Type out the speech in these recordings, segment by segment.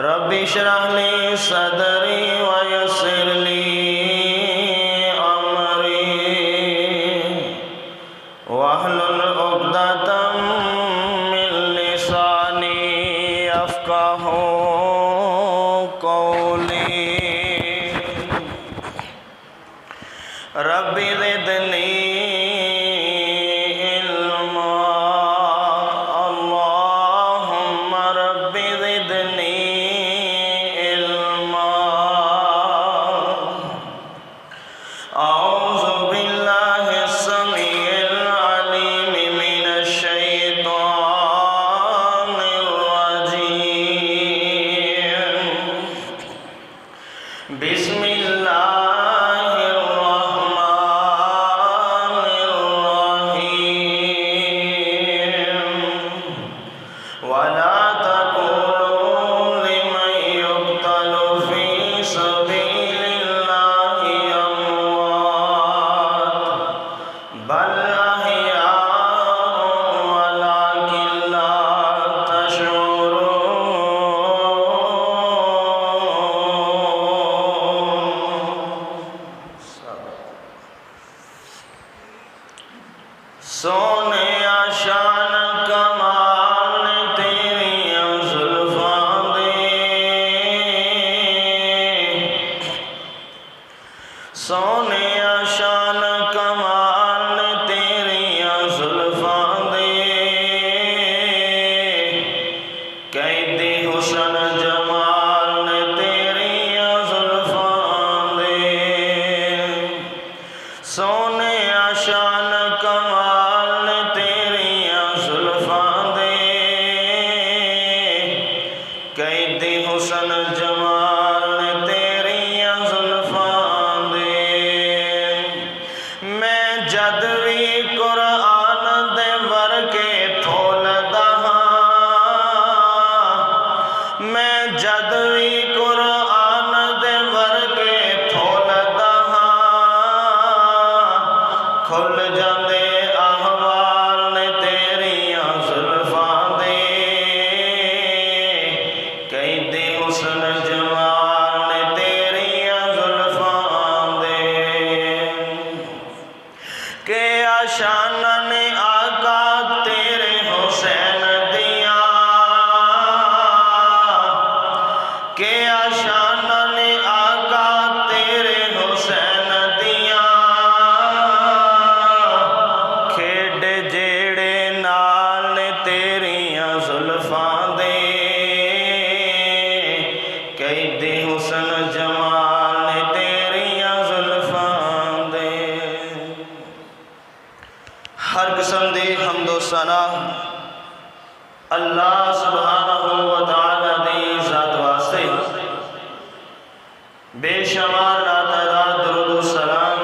Rabbi इश्रह ली सदरी वयस्सिर ली अमरी वहलुल उक़दतम मिन लिसानी यफ़क़हू क़ौली। Rabbi ज़िदनी सोने आशान कमाल तेरियां जुल्फां दे, सोने आशान कमाल तेरियां जुल्फां दे, कैदी हुसन जमाल तेरियां जुल्फां दे, सोने आशान कमाल तेरियां जुल्फां दे, कैदी हुसन जमाल तेरियां जुल्फां दे। मैं जद भी कुरान दे वर्के थोलदा हां, मैं जद भी कुरान दे वर्के थोलदा हां, खुल जांदे अहवाल तेरियां जुल्फां दे, कैदी हुसन जमाल तेरियां जुल्फां दे। के आशाना ने आका तेरे हुसैन दिया, के आशाना ने आका तेरे हुसैन दिया, खेड जेड़े नाल तेरियां जुल्फां दे, कैदी हुसन जमाल तेरियां जुल्फां दे। हर किस्म दी हम्दो सना अल्लाह सुब्हानहू व तआला दी ज़ात वास्ते, बेशुमार लातादाद दुरूद व सलाम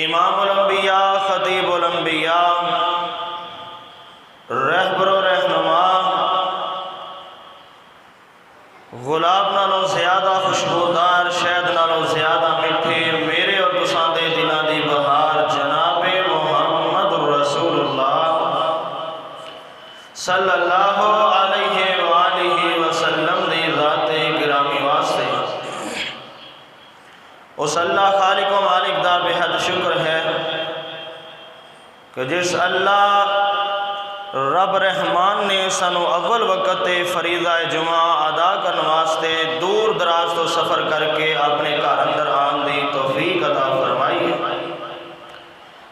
इमामुल अंबिया खतीबुल अंबिया रहबर व रहनुमा गुलाब नालों ज़्यादा खुशबूदार शहद नालों ज़्यादा मिठे मेरे और तुसां दे दिलां दी बहार जनाबे मुहम्मद रसूलुल्लाह सल्लल्लाहु अलैहि वालिहि वसल्लम दी ज़ाते गिरामी वास्ते उस अल्लाह खालिक व मालिक दा बेहद शुक्र है कि जिस अल्लाह रब रहमान ने सानू अव्वल वक़्त फरीज़ा जुमा अदा करने वास्ते दूर दराज तो सफ़र करके अपने घर अंदर आने की तौफीक अता फरमाई है।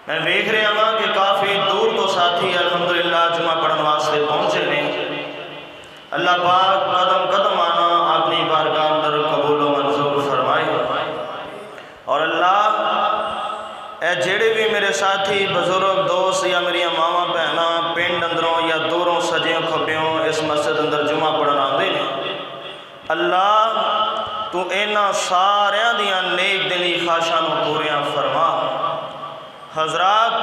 मैं देख रहा हाँ कि काफ़ी दूर तो साथी अल्हम्दुलिल्लाह जुमा पढ़ने वास्ते पहुँचे ने। अल्लाह पाक कदम कदम आना अपनी बारगाह अंदर कबूल व मंजूर फरमाए। और अल्लाह जेड़े भी मेरे साथी बुजुर्ग दोस्त या मेरिया मावा भैन पिंड अंदरों या दूरों सज्जों खब्बों इस मस्जिद अंदर जुमा पढ़न आते हैं, अल्लाह तू इन्हां सारियां दियां नेक दिली ख्वाहिशां नूं पूरियां फरमा। हजरात,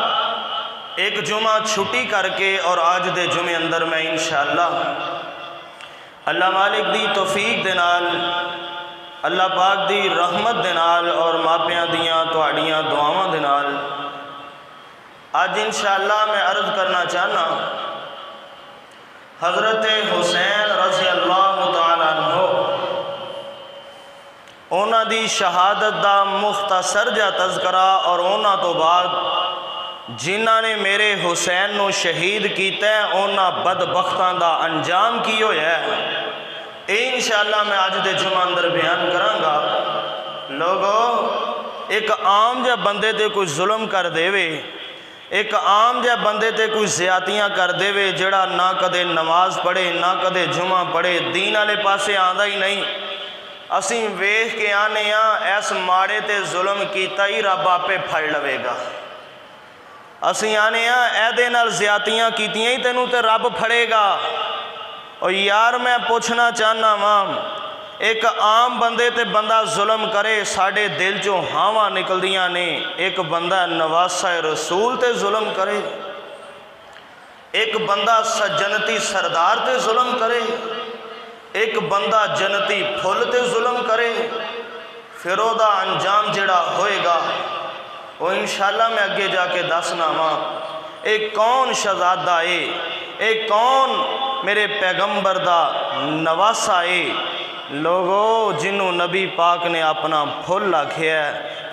एक जुमा छुट्टी करके और आज दे जुमे अंदर मैं इंशाअल्लाह अल्लाह मालिक दी तौफीक दे नाल अल्लाह पाक दी रहमत दे नाल और मापियां दियां तुहाड़ियां दुआवां दे नाल आज इंशाअल्लाह मैं अर्ज़ करना चाहना हज़रत हुसैन रज़ी अल्लाह तआला अन्हु उन्हां दी शहादत दा मुख्तसर जा तज़करा और उन्हां तो बाद जिन्हां ने मेरे हुसैन नू शहीद कीता उन्हां बदबख्तां दा अंजाम की होया है इंशाअल्लाह मैं अज दे जुमा अंदर बयान करांगा। लोगों, एक आम जा बंदे ते कोई जुल्म कर देवे, एक आम जा बंदे ते कोई ज़्यादतियाँ कर देवे, जड़ा ना कदे नमाज पढ़े ना कदे जुमा पढ़े, दीन वाले पासे आंदा ही नहीं, असी वेख के आने इस माड़े ते जुल्म कीता ही रब आपे फड़ लवेगा। असी आने एदे नाल ज़्यादतियाँ कीतियां ही तेनू ते रब फड़ेगा। और यार मैं पूछना चाहना वां, एक आम बंदे ते बंदा जुल्म करे साढ़े दिल चों हावां निकलदियां ने। एक बंदा नवासा रसूल ते जुल्म करे, एक बंदा जन्नती सरदार ते जुल्म करे, एक बंदा जन्नती फुल ते जुल्म करे, फिर ओदा अंजाम जिहड़ा होएगा वो इंशाअल्लाह मैं अगे जाके दसना वां। एक कौन शहजादा है, एक कौन मेरे पैगंबर दा नवासा है। लोगों, जिन्हों नबी पाक ने अपना फुल आख्या,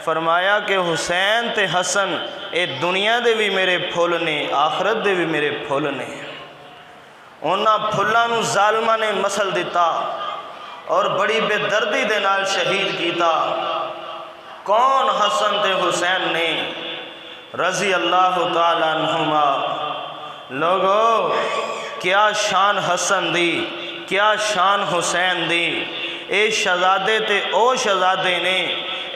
फरमाया कि हुसैन ते हसन ये दुनिया दे भी मेरे फुल ने, आखरत दे भी मेरे फुल ने। उन्हां फुल्लां नूं जालिमां ने मसल दिता और बड़ी बेदर्दी दे नाल शहीद किया। कौन? हसन ते हुसैन ने रज़ी अल्लाह तआला अन्हुमा। लोगों, क्या शान हसन दी, क्या शान हुसैन दी। ये शहजादे ते ओ शहजादे ने।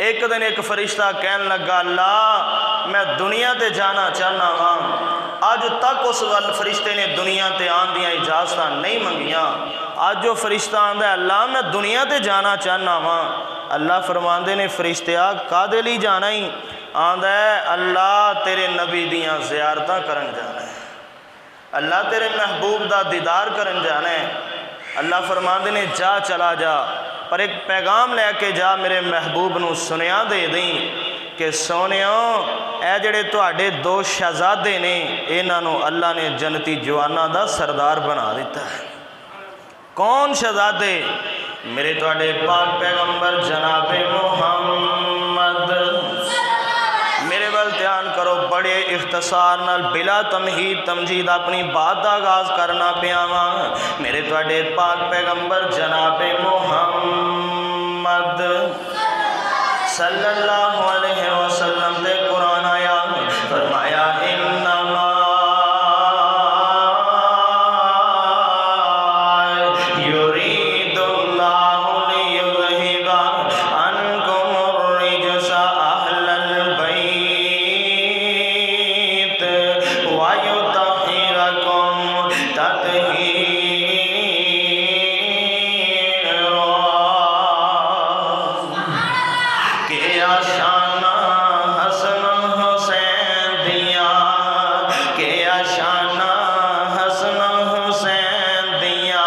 एक दिन एक फरिश्ता कहन लगा, अल्लाह मैं दुनिया ते जाना चाहना वां। अज तक उस गल फरिश्ते ने दुनिया ते आन दियां इजाजत नहीं मंगियां। अज वो फरिश्ता आंदा, अल्लाह मैं दुनिया ते जाना चाहना वां। अल्लाह फरमांदे ने, फरिश्तिया कादे लई जाना ही? आंदा है, अल्लाह तेरे नबी दियां ज़ियारतां करन जाना है, अल्लाह तेरे महबूब दा दीदार करन जाना है। अल्लाह फरमांदे ने, जा चला जा, पर एक पैगाम लैके जा, मेरे महबूब नूं सुनिया दे दी कि सोनियो ए जड़े तुहाडे दो शहजादे ने, इन्हां नूं अल्लाह ने जन्नती जवानां दा सरदार बना दिता है। कौन शहजादे? मेरे तुहाडे पाक पैगंबर जनाबे मुहम्मद। मेरे वाल ध्यान करो, बड़े इख्तसार नाल बिला तमहीद तमजीद अपनी बात का आगाज करना पिया वां। मेरे तुहाडे पाक पैगंबर जनाबे मुहम्मद सल्लल्लाहु अलैहि वसल्लम दे कुरान आया, फरमाया इन्नमा युरीदुल्लाहु लियुज़हिबा अन्कुमुर रिजसा अहलल बैत व युतहिरकुम तत्हीरा। क्या शान हसन हुसैन दिया, क्या शान हसन हुसैन दिया,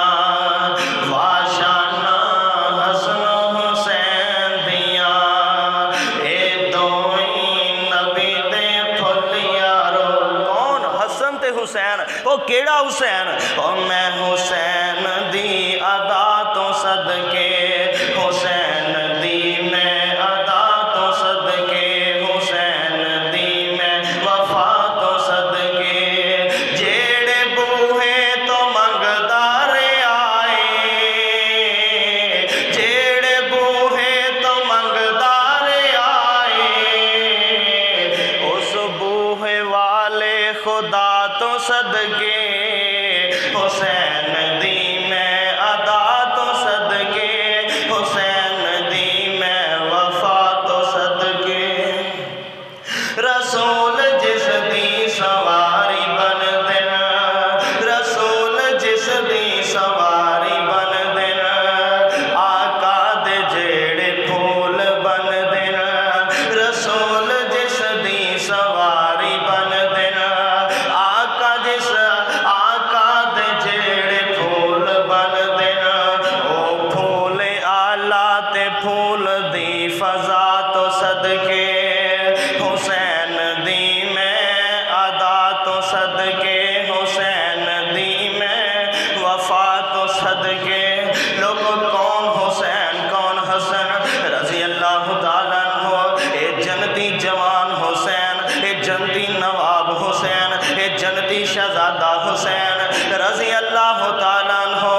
वाह शान हसन हुसैन दिया। ए दोई नबी दे फुल यारो। कौन? हसन ते हुसैन। ओ केड़ा हुसैन? ओ मैं हुसैन दी अदा तो सदके, हुसैन दी मैं अदा तो सदके, हुसैन दी मैं वफा तो सदके। जेड़े बूहे तो मंगदार आए, जेड़े बूहे तो मंगदार आए, उस बूहे वाले खुदा तो सदके, हुसैन दी मैं अदा तो सदके, हुसैन दी मैं वफा तो सदके। रसूल जिस दी सवारी बन देना, रसूल जिस दी सवारी बन देना, आका दे जेड़े फूल बन देना, रसूल जिस दी सवारी बन देना, आका दे जेड़े शहजादा हुसैन रजी अल्लाह तआला अन्हु।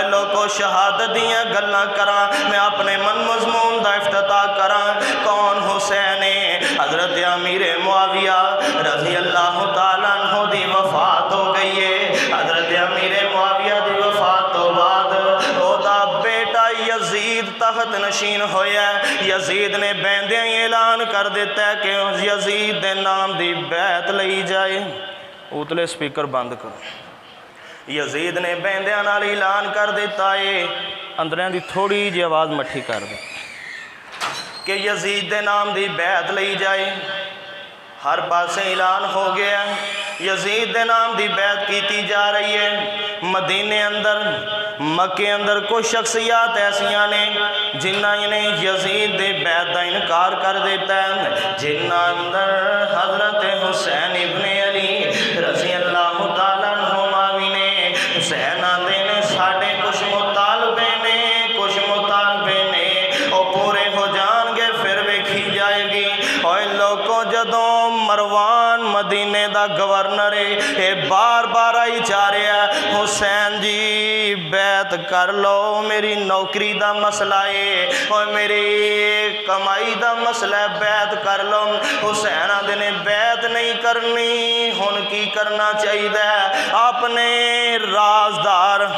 लोगों शहादत दियाँ गल्लां करा, मैं अपने मन मजमून दा इफ्तिताह करा। कौन हुसैन है? हजरत अमीर मुआविया रजी अल्लाह तआला अन्हु दी वफात हो गई है। हजरत अमीर मुआविया दी वफात तो बाद ओदा बेटा यजीद तख्त नशीन होया। यजीद ने बैंदियां ही ऐलान कर दिता है कि यजीद दे नाम दी बैत लई जाए। उतले स्पीकर बंद करो। यजीद ने बैंदियां नाल ऐलान कर दिता है, अंदरियां दी थोड़ी जी आवाज़ मट्ठी कर दे कि यजीद दे नाम दी बैत लई जाए। हर पासे ऐलान हो गया, यजीद दे नाम दी बैत की जा रही है। मदीने अंदर मक्के अंदर कुछ शख्सियात ऐसियां ने जिन्होंने ने यजीद दे बैत का इनकार कर दिता है। जिन्होंने अंदर हजरत हुसैन इब्ने अली रज़ी अल्लाह तआला अन्हुमा भी ने। हुसैन आंदे ने साढ़े कुछ मुतालबे ने, कुछ मुतालबे ने वो पूरे हो जाएंगे फिर वेखी जाएगी। और लोगों जदों मरवान मदीने दा गवर्नर है, ये बार बार आई जा रहा है हुसैन जी बैत कर लो, मेरी नौकरी दा मसला है और मेरी कमाई दा मसला है, बैत कर लो। हुसैन आदि ने बैत नहीं करनी। हुन की करना चाहिए? अपने राजदार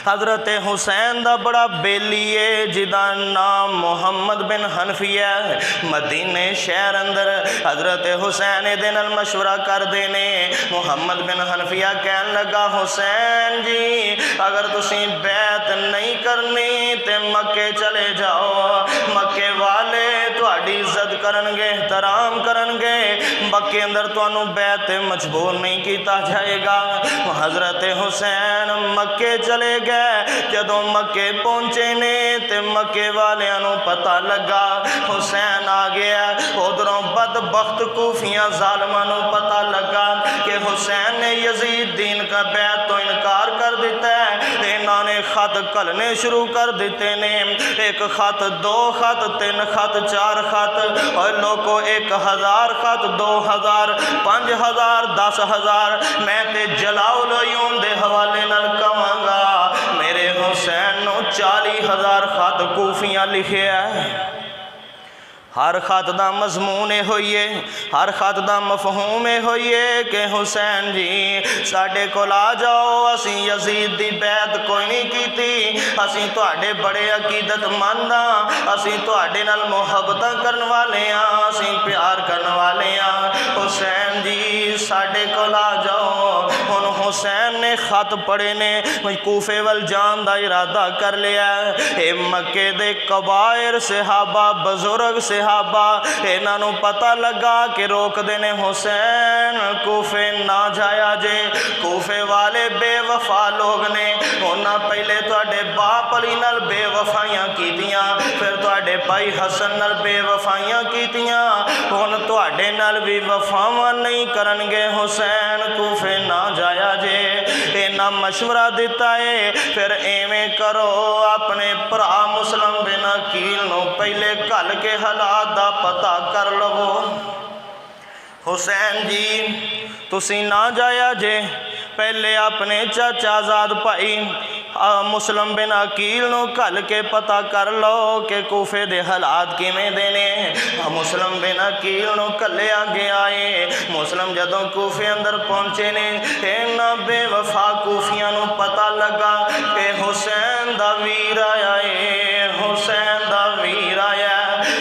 हजरत हुसैन दा बड़ा बेली है जिदा नाम मोहम्मद बिन हनफिया है। मदीने शहर अंदर हजरत हुसैन दे नाल मशवरा कर देने। मोहम्मद बिन हनफिया कहन लगा, हुसैन जी अगर तुसी बैत नहीं करनी तो मक्के चले जाओ, मक्के वाले तुहाडी इज्जत करनगे, एहतराम करनगे, मक्के अंदर तुहानू बैत मजबूर नहीं किया जाएगा। हजरत हुसैन मक्के चले गए। जदों मक्के पहुंचे ने ते मक्के वालियां नू पता लगा हुसैन आ गया। उधरों बदबख्त कूफियां जालिमां नू पता लगा कि हुसैन ने यजीद दीन का बैत तो इनकार कर दिता है। इन्होंने खत घलने शुरू कर दिते ने, एक खत, दो खत, तीन खत, चार खत और लोगों 1000 खत, 2000, 5000, 10,000। मैं ते जलाउल अयून दे हवाले नाल कहांगा मेरे हुसैन नू 40,000 खत कूफियां लिखे है। हर खत का मजमून ये होइए, हर खत का मफहूम ये होइए कि हुसैन जी साढ़े कोल आ जाओ, असी यजीद दी बैत कोई नहीं की, असी तुहाडे बड़े अकीदतमंद हाँ, असी तुहाडे नाल मुहब्बत करन वाले हाँ, असी प्यार करन वाले हाँ। हुसैन जी साढ़े कोल आ जाओ। हुन हुसैन ने खत पढ़े ने, कूफे वल जान का इरादा कर लिया। ये मक्के दे कबायर सहाबा, बुजुर्ग सहाबा, इन्हों पता लगा कि रोक देने हुसैन कूफे ना जाया जे। कूफे वाले बेवफा लोग ने, उन्हें पहले तुहाडे बाप अली नाल बेवफाइयां कीतियां, फिर तुहाडे भाई हसन नाल बेवफाइयां कीतियां, हुन तुहाडे नाल भी वफावां नहीं करनगे। हुसैन कूफे ना जाया जे। इन्ना मशवरा दिता है, फिर एवें करो अपने भरा मुस्लिम बिन अकील नूं पहले घल के हालात दा पता कर लवो। हुसैन जी तुसी ना जाया जे, पहले अपने चाचा आजाद भाई मुस्लिम बिन अकील नूं घल के पता कर लो कि कूफे दे हालात किवें दे ने। मुस्लिम बिन अकील नूं घले आगे आए। मुस्लिम जदों कूफे अंदर पहुंचे ने, इन्हां बेवफा कूफियां नूं पता लगा कि हुसैन दा वीर आया है, हुसैन दा वीर आया।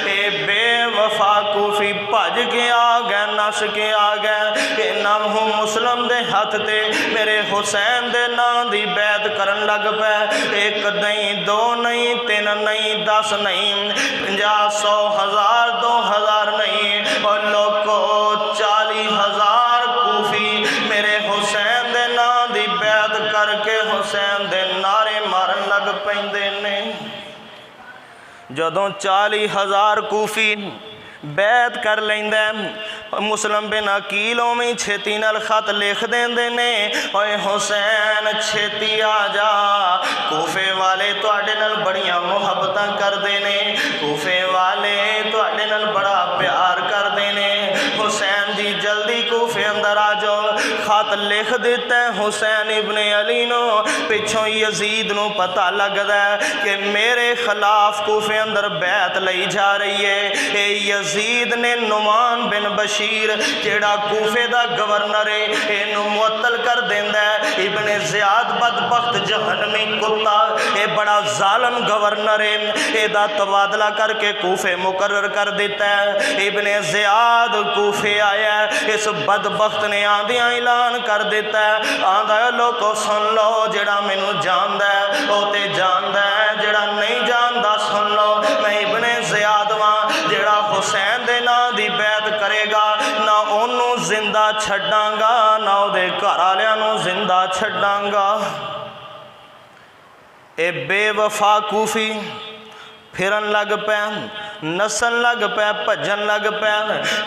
ये बेवफा कूफी भज के आ गए, नस के आ गए। इन्हां मुस्लिम दे हथ ते मेरे हुसैन दे नां दी बैत करन लग पे। एक नहीं, दो नहीं, तीन नहीं, 10 नहीं, 50, 100, 1000, 2000 नहीं और लोगों 40,000 कूफी मेरे हुसैन दे नां दी बैत करके हुसैन दे नारे मारन लग पैंदे ने। जदों 40,000 कूफी बैत कर लेंदा, मुस्लिम बिन अकील उवें छेती नाल खत लिख देंदे ने, ओए हुसैन छेती आ जा, कूफे वाले तुहाडे नाल बड़ियां मुहब्बतां करदे ने, कूफे वाले तुहाडे नाल बड़ा प्यार करदे ने। हुसैन जी जल्दी कूफे अंदर आ जाओ। खत लिख दिता हुसैन इब्ने अली नो। पिछों यजीद नू पता लगदा कि मेरे खिलाफ कूफे अंदर बैत लई जा रही है। यजीद ने नुमान बिन बशीर जेड़ा कूफे दा गवर्नर है इनू मुअत्तल कर देंदा है। इब्ने ज़ियाद बदबख्त जहन्नमी कुत्ता ये बड़ा जालिम गवर्नर है, एदा तबादला करके कूफे मुकर्रर कर दिता है। इब्ने ज़ियाद कूफे आया, इस बदबख्त ने आंदियां ऐलान कर दिता है, आंदा लोगों सुन लो, जेड़ा मैनू जानदा है वो ते जानदा है, जेड़ा नहीं जानदा सुन लो, मैं इब्ने ज़ियाद वां जेड़ा हुसैन दे नां दी बैत करेगा, ना ओनू जिंदा छड्डांगा ना उहदे घर वालियां नू जिंदा छड्डांगा। ए बेवफा कूफी फिरन लग पै, नसन लग पै, भजन लग पै।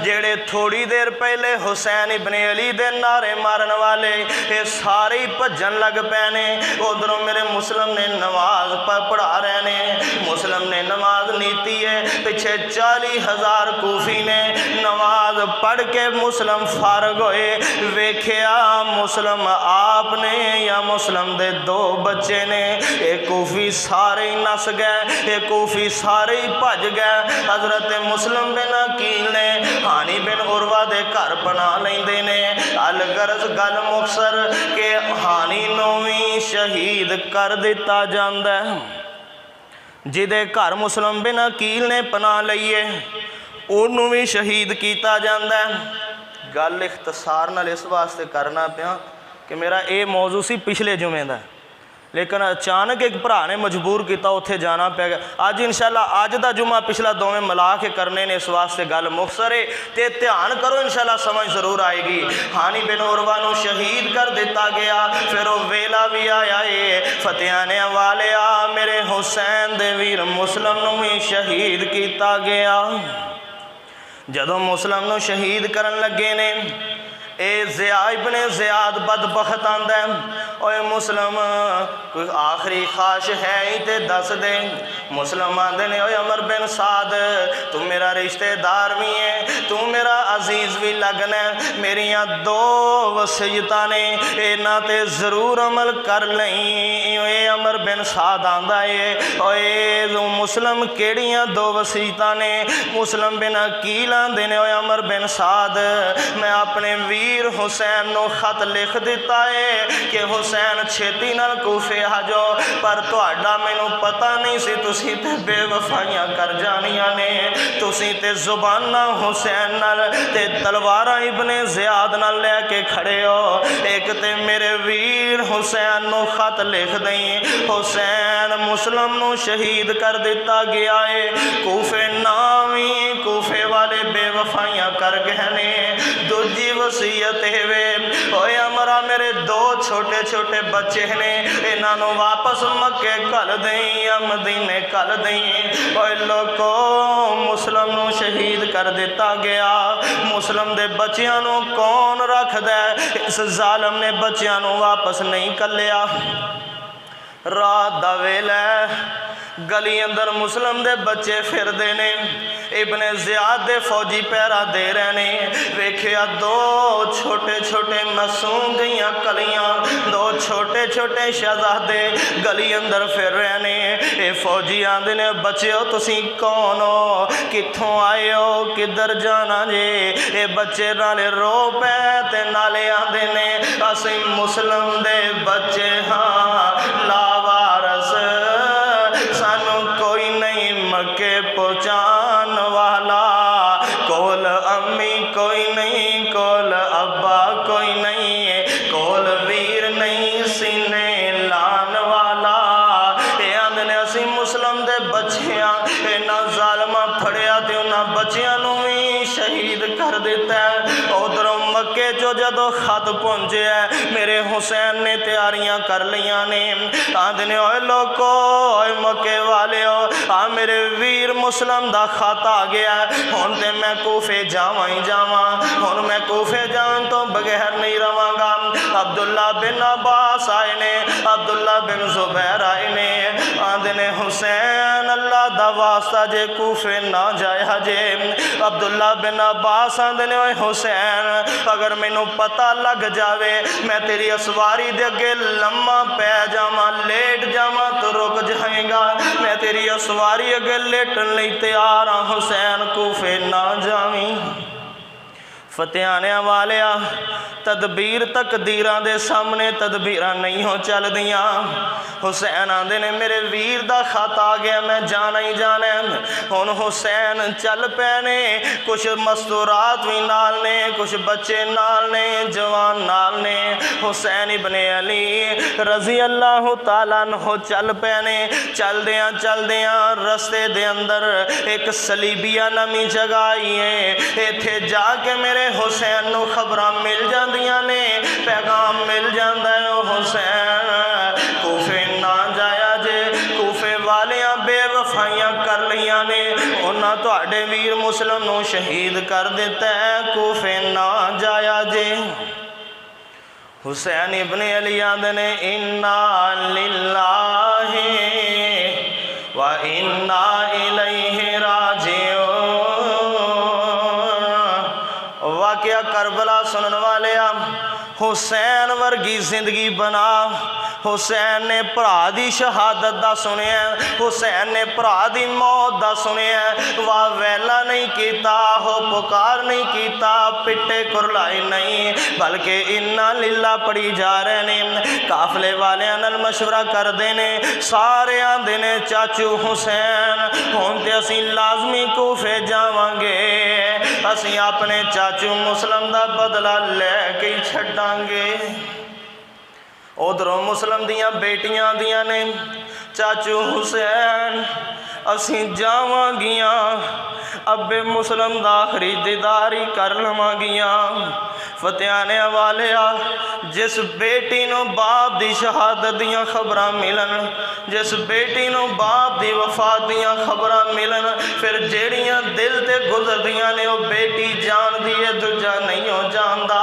जेड़े थोड़ी देर पहले हुसैन इब्ने अली दे नारे मारन वाले ये सारे ही भजन लग पै ने। उधरों मेरे मुस्लिम ने नमाज पढ़ा रहे ने, मुस्लिम ने नमाज नीति है, पिछे 40,000 कूफी ने नमाज पढ़ के मुस्लिम फारग होए। वेख्या मुस्लिम आप ने या मुस्लिम दे 2 बच्चे ने, ये कूफी सारे ही नस गए, ये कूफी सारे ही भज गए। हजरत मुस्लिम बिन अकील ने हानी बिन उरवा दे घर बना लेंदे ने। अलगरज गल मुक्सर के हानी नू भी शहीद कर दिता जांदा है। जिदे घर मुस्लिम बिन अकील ने पना लईए उन्होंने भी शहीद किया जाता है। गल इख्तसार नाल इस वास्ते करना पिया कि मेरा ये मौजू सी पिछले जुमे का, लेकिन अचानक एक भरा ने मजबूर किया उत्थे जाना पै गया। अज इंशाअल्लाह अज दा जुमा पिछला दोवें मिला के करने ने, इस वास्ते गल मुख्तसर है ते ध्यान करो, इंशाअल्लाह समझ जरूर आएगी। हानी बिन उरवा नू शहीद कर दिता गया। फिर वो वेला भी आया है फतेहाने वाले आ मेरे हुसैन दे वीर मुस्लिम नू भी शहीद किया गया। जदों मुस्लिम नू शहीद करन लगे ने इब्ने ज़ियाद बदबख्त आंदा है, ओए मुस्लिम कोई आखिरी ख्वाहिश है ही ते दस दे। मुस्लिम आंदे ने ओए अमर बिन साद तू मेरा रिश्तेदार भी है, तू मेरा अजीज भी लगना है, मेरिया 2 वसीयतां ने इन्हां ते जरूर अमल कर लई। ओए अमर बिन साद आंदा है ओए तू मुस्लिम केड़ियां 2 वसीयतां ने? मुस्लिम बिन अकील आंदे ने ओए अमर बिन साद मैं अपने वीर हुसैन नो खत लिख दिता है कि हुसैन छेती नाल कूफे आ जाओ, पर तुहाडा मैनू पता नहीं सी, तुसी ते बेवफाइयां कर जानियां ने, तुसी ते जुबाना हुसैन नाल ते तलवारां इब्ने ज़ियाद नाल लैके खड़े हो। एक ते मेरे वीर हुसैन नो खत लिख दई, हुसैन मुस्लिम नो शहीद कर दिता गया है। कूफे नावी कूफे वाले बेवफाइयां कर गए ने। दूजी वसीयत वे ओए अमरा मेरे 2 छोटे छोटे बच्चे ने, इन्हों वापस मक्के घल दई या मदीने घल दई। ओए लोको मुस्लिम नू शहीद कर दिता गया। मुस्लिम दे बच्चियां नू कौन रखदा है? इस जालिम ने बच्चियां नू वापस नहीं कलिया। रात दा वेला गली अंदर मुस्लिम दे बच्चे फिरदे ने, इब्ने ज़ियाद दे फौजी पहरा दे रहे ने। वेख्या 2 छोटे छोटे मासूम गईयां कलियां, 2 छोटे छोटे शहजादे गली अंदर फिर रहे ने। ये फौजी आंदे ने बच्चो तुसी कौन हो, कित्थों आए हो, किधर जाना जे? ये बच्चे नाले रो पै ते नाले आंदे ने असी मुस्लिम दे बच्चे हाँ लावारस, सानू कोई नहीं मक्के पहुँचान वाला, कोल अम्मी कोई नहीं, कोल अब्बा कोई नहीं, कोल वीर नहीं सीने लान वाला। ये आंदे ने असी मुस्लिम दे बच्चियां इन्हां जालमा फड़िया ते उन्हां बच्चियां नू भी शहीद कर दिता है। उधरों मक्के चो जदों खत पहुंचे मेरे हुसैन ने तैयारियां कर लिया ने। आंदे ने ओए लोको ओए मक्के वाले हो आ मेरे वीर मुस्लिम दा खत आ गया, हुण ते मैं कूफे जावां ही जावां, हुण मैं कूफे जान तो बगैर नहीं रवांगा। अब्दुल्ला बिन अब्बास आए ने, अब्दुल्ला बिन जुबैर आए ने। आंदे ने हुसैन अल्लाह दा वास्ता जे कूफे ना जाया जे। अब्दुल्ला बिन अब्बास आंदे ने ओए हुसैन अगर मैनू पता लग जावे मैं तेरी असवारी दे अगे लम्मा पै जावा लेट जावा तो रुक जाएगा। मैं तेरी असवारी अगे लेटन लई तैयार हाँ हुसैन कूफे ना जावी। फतेहाने वालिया तदबीर तकदीरां दे सामने तदबीरां नहीं हो चल दियां। हुसैन आंदे ने मेरे वीर दा खत आ गया मैं जाना ही जाना। हुण हुसैन चल पैने कुछ मस्तूरात भी नाल ने कुछ बच्चे नाल ने जवान नाल ने। हुसैन इब्ने अली रजी अल्लाह तआला अन्हु चल पैने। चलदियां रस्ते दे अंदर एक सलीबिया नमी जगह आई है। इत्थे जाके मेरे हुसैन नू खबरां मिल जांदियां ने पैगाम मिल जांदा है हुसैन कूफे ना जाया जे। कूफे वालियां बेवफाइयां कर लियां ने उन्हां तुहाडे वीर मुस्लिम नू शहीद कर दिता है कूफे ना जाया जे। हुसैन इब्ने अली आंदे ने इन्ना लिल्लाहि व इन्ना इलैहि राजिऊन। वाकया करबला सुनने वाले हुसैन वर्गी जिंदगी बना। हुसैन ने भरा दी शहादत दा सुनिया हुसैन ने भरा दी मौत दा सुनिया। वाह वैला नहीं किया हो पुकार नहीं किया पिटे कुरलाई नहीं बल्कि इन्ना लीला पड़ी जा रहे ने। काफले वाले नाल मशवरा करते ने सारे आंदे ने चाचू हुसैन हुण ते असीं लाजमी कूफे जावांगे असीं अपने चाचू मुस्लिम दा बदला लैके ही छड्डांगे। उधरों मुस्लिम दियां बेटियां आंदियां ने चाचू हुसैन असीं जावांगियां अब्बे मुस्लिम दा आखिरी दीदार ही कर लवांगियां। फतेहाने वाले जिस बेटी नू बाप दी शहादत दियां खबरां मिलन जिस बेटी नू बाप दी वफात दियां खबरां मिलन फिर जेड़ियां दिल ते गुजरदियां ने वो बेटी जानदी है दूजा नहीं हो जानदा।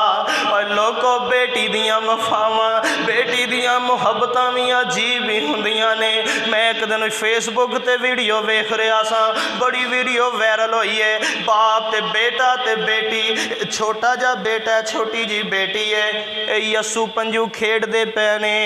और लोगों बेटी दियां वफावां बेटी दियां मुहब्बतां भी अजीब ही हुंदियां ने। मैं एक दिन फेसबुक ते वीडियो वेख रहा सा बड़ी वीडियो वायरल हुई है बाप ते बेटी छोटा जा बेटा छोटी जी बेटी है यस्सू पंजू खेडते पे ने।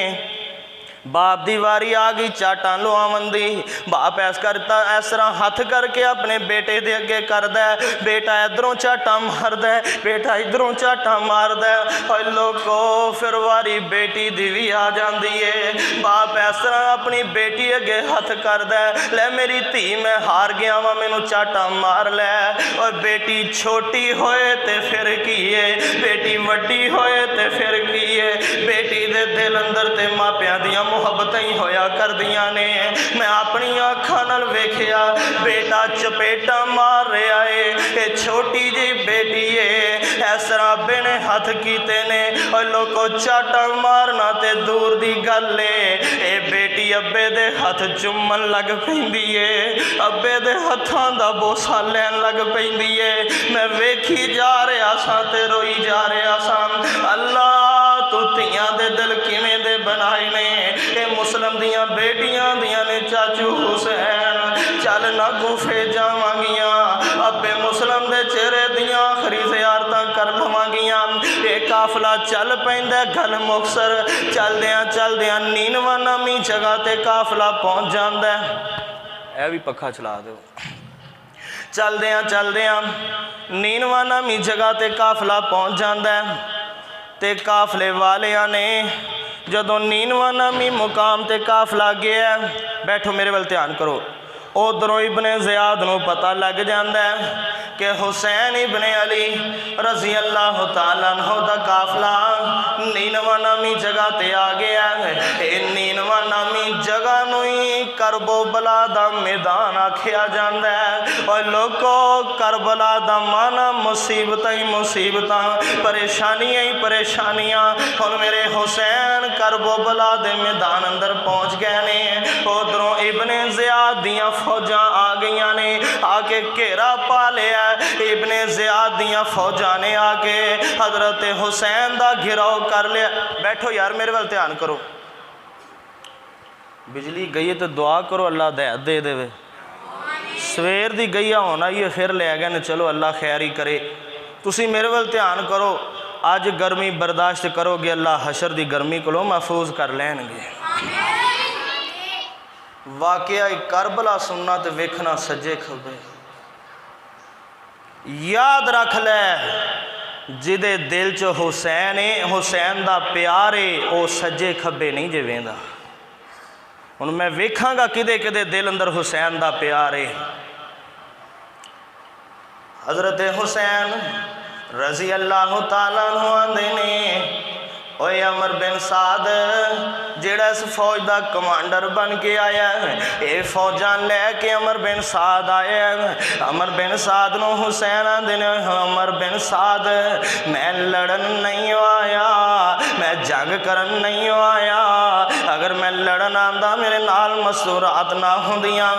बाप की वारी आ गई चाटा लुआवन दी। बाप इस तरह हथ करके अपने बेटे दे अगे करदा है बेटा इधरों चाटा मारदा है बेटा इधरों चाटा मारदा है। और लोगो फिर वारी बेटी दी भी आ जाती है। बाप इस तरह अपनी बेटी अगे हथ करदा है लै मेरी धी मैं हार गया वा मैनू चाटा मार लै। और बेटी छोटी होए ते फिर की है बेटी वड्डी होए ते फिर की है। बेटी दे दिल अंदर ते मापियां दियां मुहब्बत ही होया कर दियां ने। मैं अपनी अखां नाल वेखिया बेटा चपेटा मार रहा है ये छोटी जी बेटी है इस तरह अब्बे ने हथ कीते ने। और लोगों चाटा मारना ते दूर दी गल है ये बेटी अब्बे दे हथ चुम्मन लग पैंदी है अब्बे दे हथां दा बोसा लैन लग पैंदी है। मैं वेखी जा रहा सा ते रोई जा रहा सा अल्लाह तू धीआं दे दिल किवें दे बनाए ने। ये मुस्लिम दियां बेटियां दियां ने चाचू हुसैन चल ना कूफे जावांगियां अब्बे मुस्लिम दे चेहरे दियां आखिरी ज़ियारतां कर लवांगियां। ये काफला चल पैंदा गल मुक्तसर चलदियां नीनवा नामी जगह ते काफला पहुँच जांदा है। भी पखा चला दो। चलदियां नीनवा नामी जगह ते काफला पहुँच जांदा है। ते काफले वालियां ने जदों नीनवा नामी मुकाम ते काफला गया बैठो मेरे वाल ध्यान करो। उधरों इब्ने ज़ियाद नूं पता लग जाता है कि हुसैन इब्ने अली रजी अल्लाह तआला अन्हु दा काफला नीनवा नामी जगह ते आ गया है। ये नीनवा नामी जगह नूं ही करबला दा मैदान आखिया जाता है। और लोगों करबला दा माना मुसीबत ही मुसीबत परेशानियां ही परेशानियां। हुण मेरे हुसैन करबला दे मैदान अंदर पहुँच गए ने। उधरों इब्ने ज़ियाद दियां फौजा आ गई ने आके घेरा पा लिया। इब्ने ज़ियाद दियां फौजा ने आके हजरत हुसैन दा घिराव कर लिया। बैठो यार मेरे वाल ध्यान करो। बिजली गई है तो दुआ करो अल्लाह दे देवे। सवेर दी गईया होना ही फिर ले गए ने, चलो अल्लाह खैर ही करे। तुसी मेरे वाल ध्यान करो, अज गर्मी बर्दाश्त करोगे, अल्लाह हशर दी गर्मी को महफूज कर लैणगे। वाकया करबला सुनना तो वेखना सज्जे खब्बे। याद रख लै, जिदे दिल च हुसैन है, हुसैन दा प्यार है, वो सज्जे खब्बे नहीं जे वेंदा। हुण मैं वेखांगा किदे किदे दिल अंदर हुसैन दा प्यार है। हज़रत हुसैन रज़ी अल्लाह तआला अन्हु आंदे ने, ओए अमर बिन साद जेड़ा इस फौज का कमांडर बन के आया है, ये फौजा लैके अमर बिन साद आया है। अमर बिन साद नूं हुसैन आंदे ने, अमर बिन साद मैं लड़न नहीं आया, मैं जंग करन नहीं आया। अगर मैं लड़न आंदा मेरे नाल मसूरात ना होंदियां,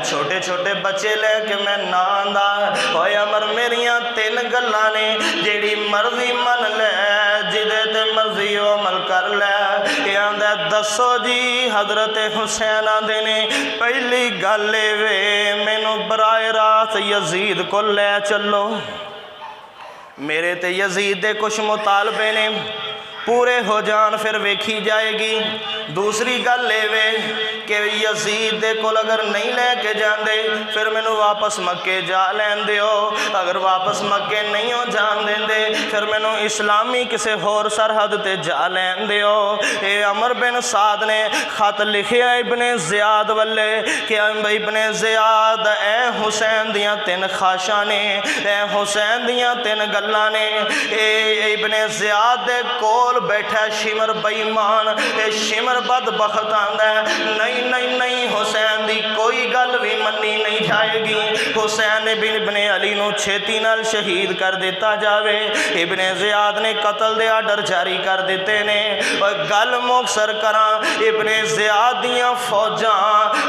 छोटे छोटे बच्चे लैके मैं ना आंदा। ओए अमर मेरिया तीन गल्लां ने, जेड़ी मर्जी मन लै, जिदे ते मर्जी अमल कर लै। आंदा दसो जी। हजरत हुसैन आंदे ने, पहली गल वे मैनू बराए रात यजीद को लै चलो, मेरे ते यजीद दे कुछ मुतालबे ने, पूरे हो जान फिर वेखी जाएगी। दूसरी गल वे कि यजीद दे कोल अगर नहीं लैके जाते फिर मैनू वापस मक्के जा लैन दिओ, अगर वापस मक्के नहीं हो जान देंदे फिर मैनू इस्लामी किसी होर सरहद ते जा लैन दिओ। ये अमर बिन साद ने खत लिखिया इब्ने ज़ियाद वल्ले कि इब्ने ज़ियाद ए हुसैन दियाँ तीन ख्वाहिशां ने, ए हुसैन दियाँ तीन गल्लां ने। ए इब्ने ज़ियाद दे कोल बैठा शिमर बेईमान, ये शिमर बदबख्त आंदा है, नहीं नहीं नहीं हुसैन दी कोई गल भी मन्नी नहीं जाएगी। हुसैन बिन इब्ने अली नूं छेती नाल शहीद कर दिता जावे। इब्ने ज़ियाद ने कतल दे आर्डर जारी कर दिते ने। और गल मुखसर करा, इब्ने ज़ियाद दियां फौजां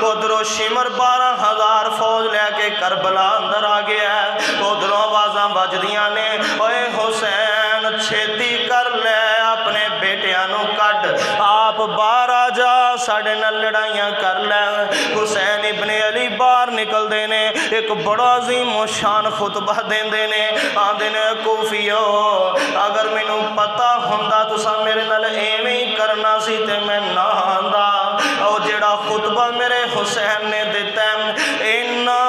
उधरों शिमर 12,000 फौज लैके करबला अंदर आ गया है। उधरों आवाज़ां बजदियां ने, ओए हुसैन छेती कर लै, अपने बेटियां नूं कढ, आप बाहर आ जा, साडे नाल लड़ाइयां कर लै। हुसैन इब्ने अली बाहर निकलते ने, एक बड़ा अजीम शान खुतबा देंदे ने, आंदे ने कूफियो अगर मैनू पता हुंदा तुसा मेरे नाल एवें ही करना सी ते मैं ना आंदा। और जेड़ा खुतबा मेरे हुसैन ने दिता इन्ना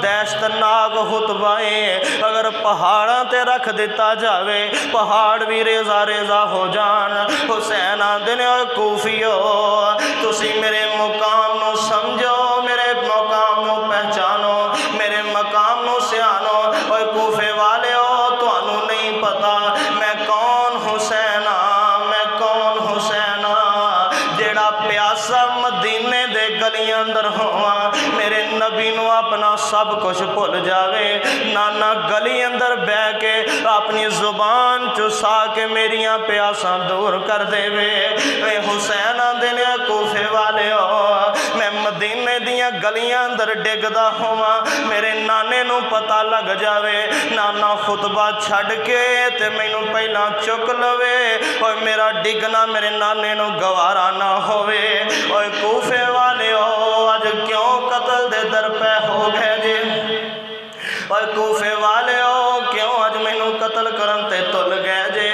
दहशतनाक खुतबा है, अगर पहाड़ां ते रख दिता जावे पहाड़ भी रेजा रेजा हो जान। हुसैन आंदे ने, कूफियो तुसी मेरे मुकाम नूं समझो, मेरे मुकाम नूं पहचानो, मेरे मकाम नूं सियानो। और कूफे वाले हो, तुहानू नहीं पता मैं कौन हुसैन आ, मैं कौन हुसैन आ, जेड़ा प्यासा मदीने दे गलियां अंदर होवा, मेरे नबी नूं अपना सब कुछ भुल जावे, नाना गली अंदर बह के अपनी जुबान चुसा के मेरिया प्यासा दूर कर देवे। हुसैन आंदे ने, कूफे वाले हो, मैं मदीने दियां गलियां अंदर डिगदा होवा, मेरे नाने नूं पता लग जावे, नाना खुतबा छड़ के ते मैनू पहला चुक लवे, और मेरा डिगना मेरे नाने नूं गवारा ना होवे। और कूफे वाले हो, अज क्यों कतल दे दर पे हो गए जे? और कूफे वाले हो, क्यों अज मैनू कतल करन ते तुल गए जे?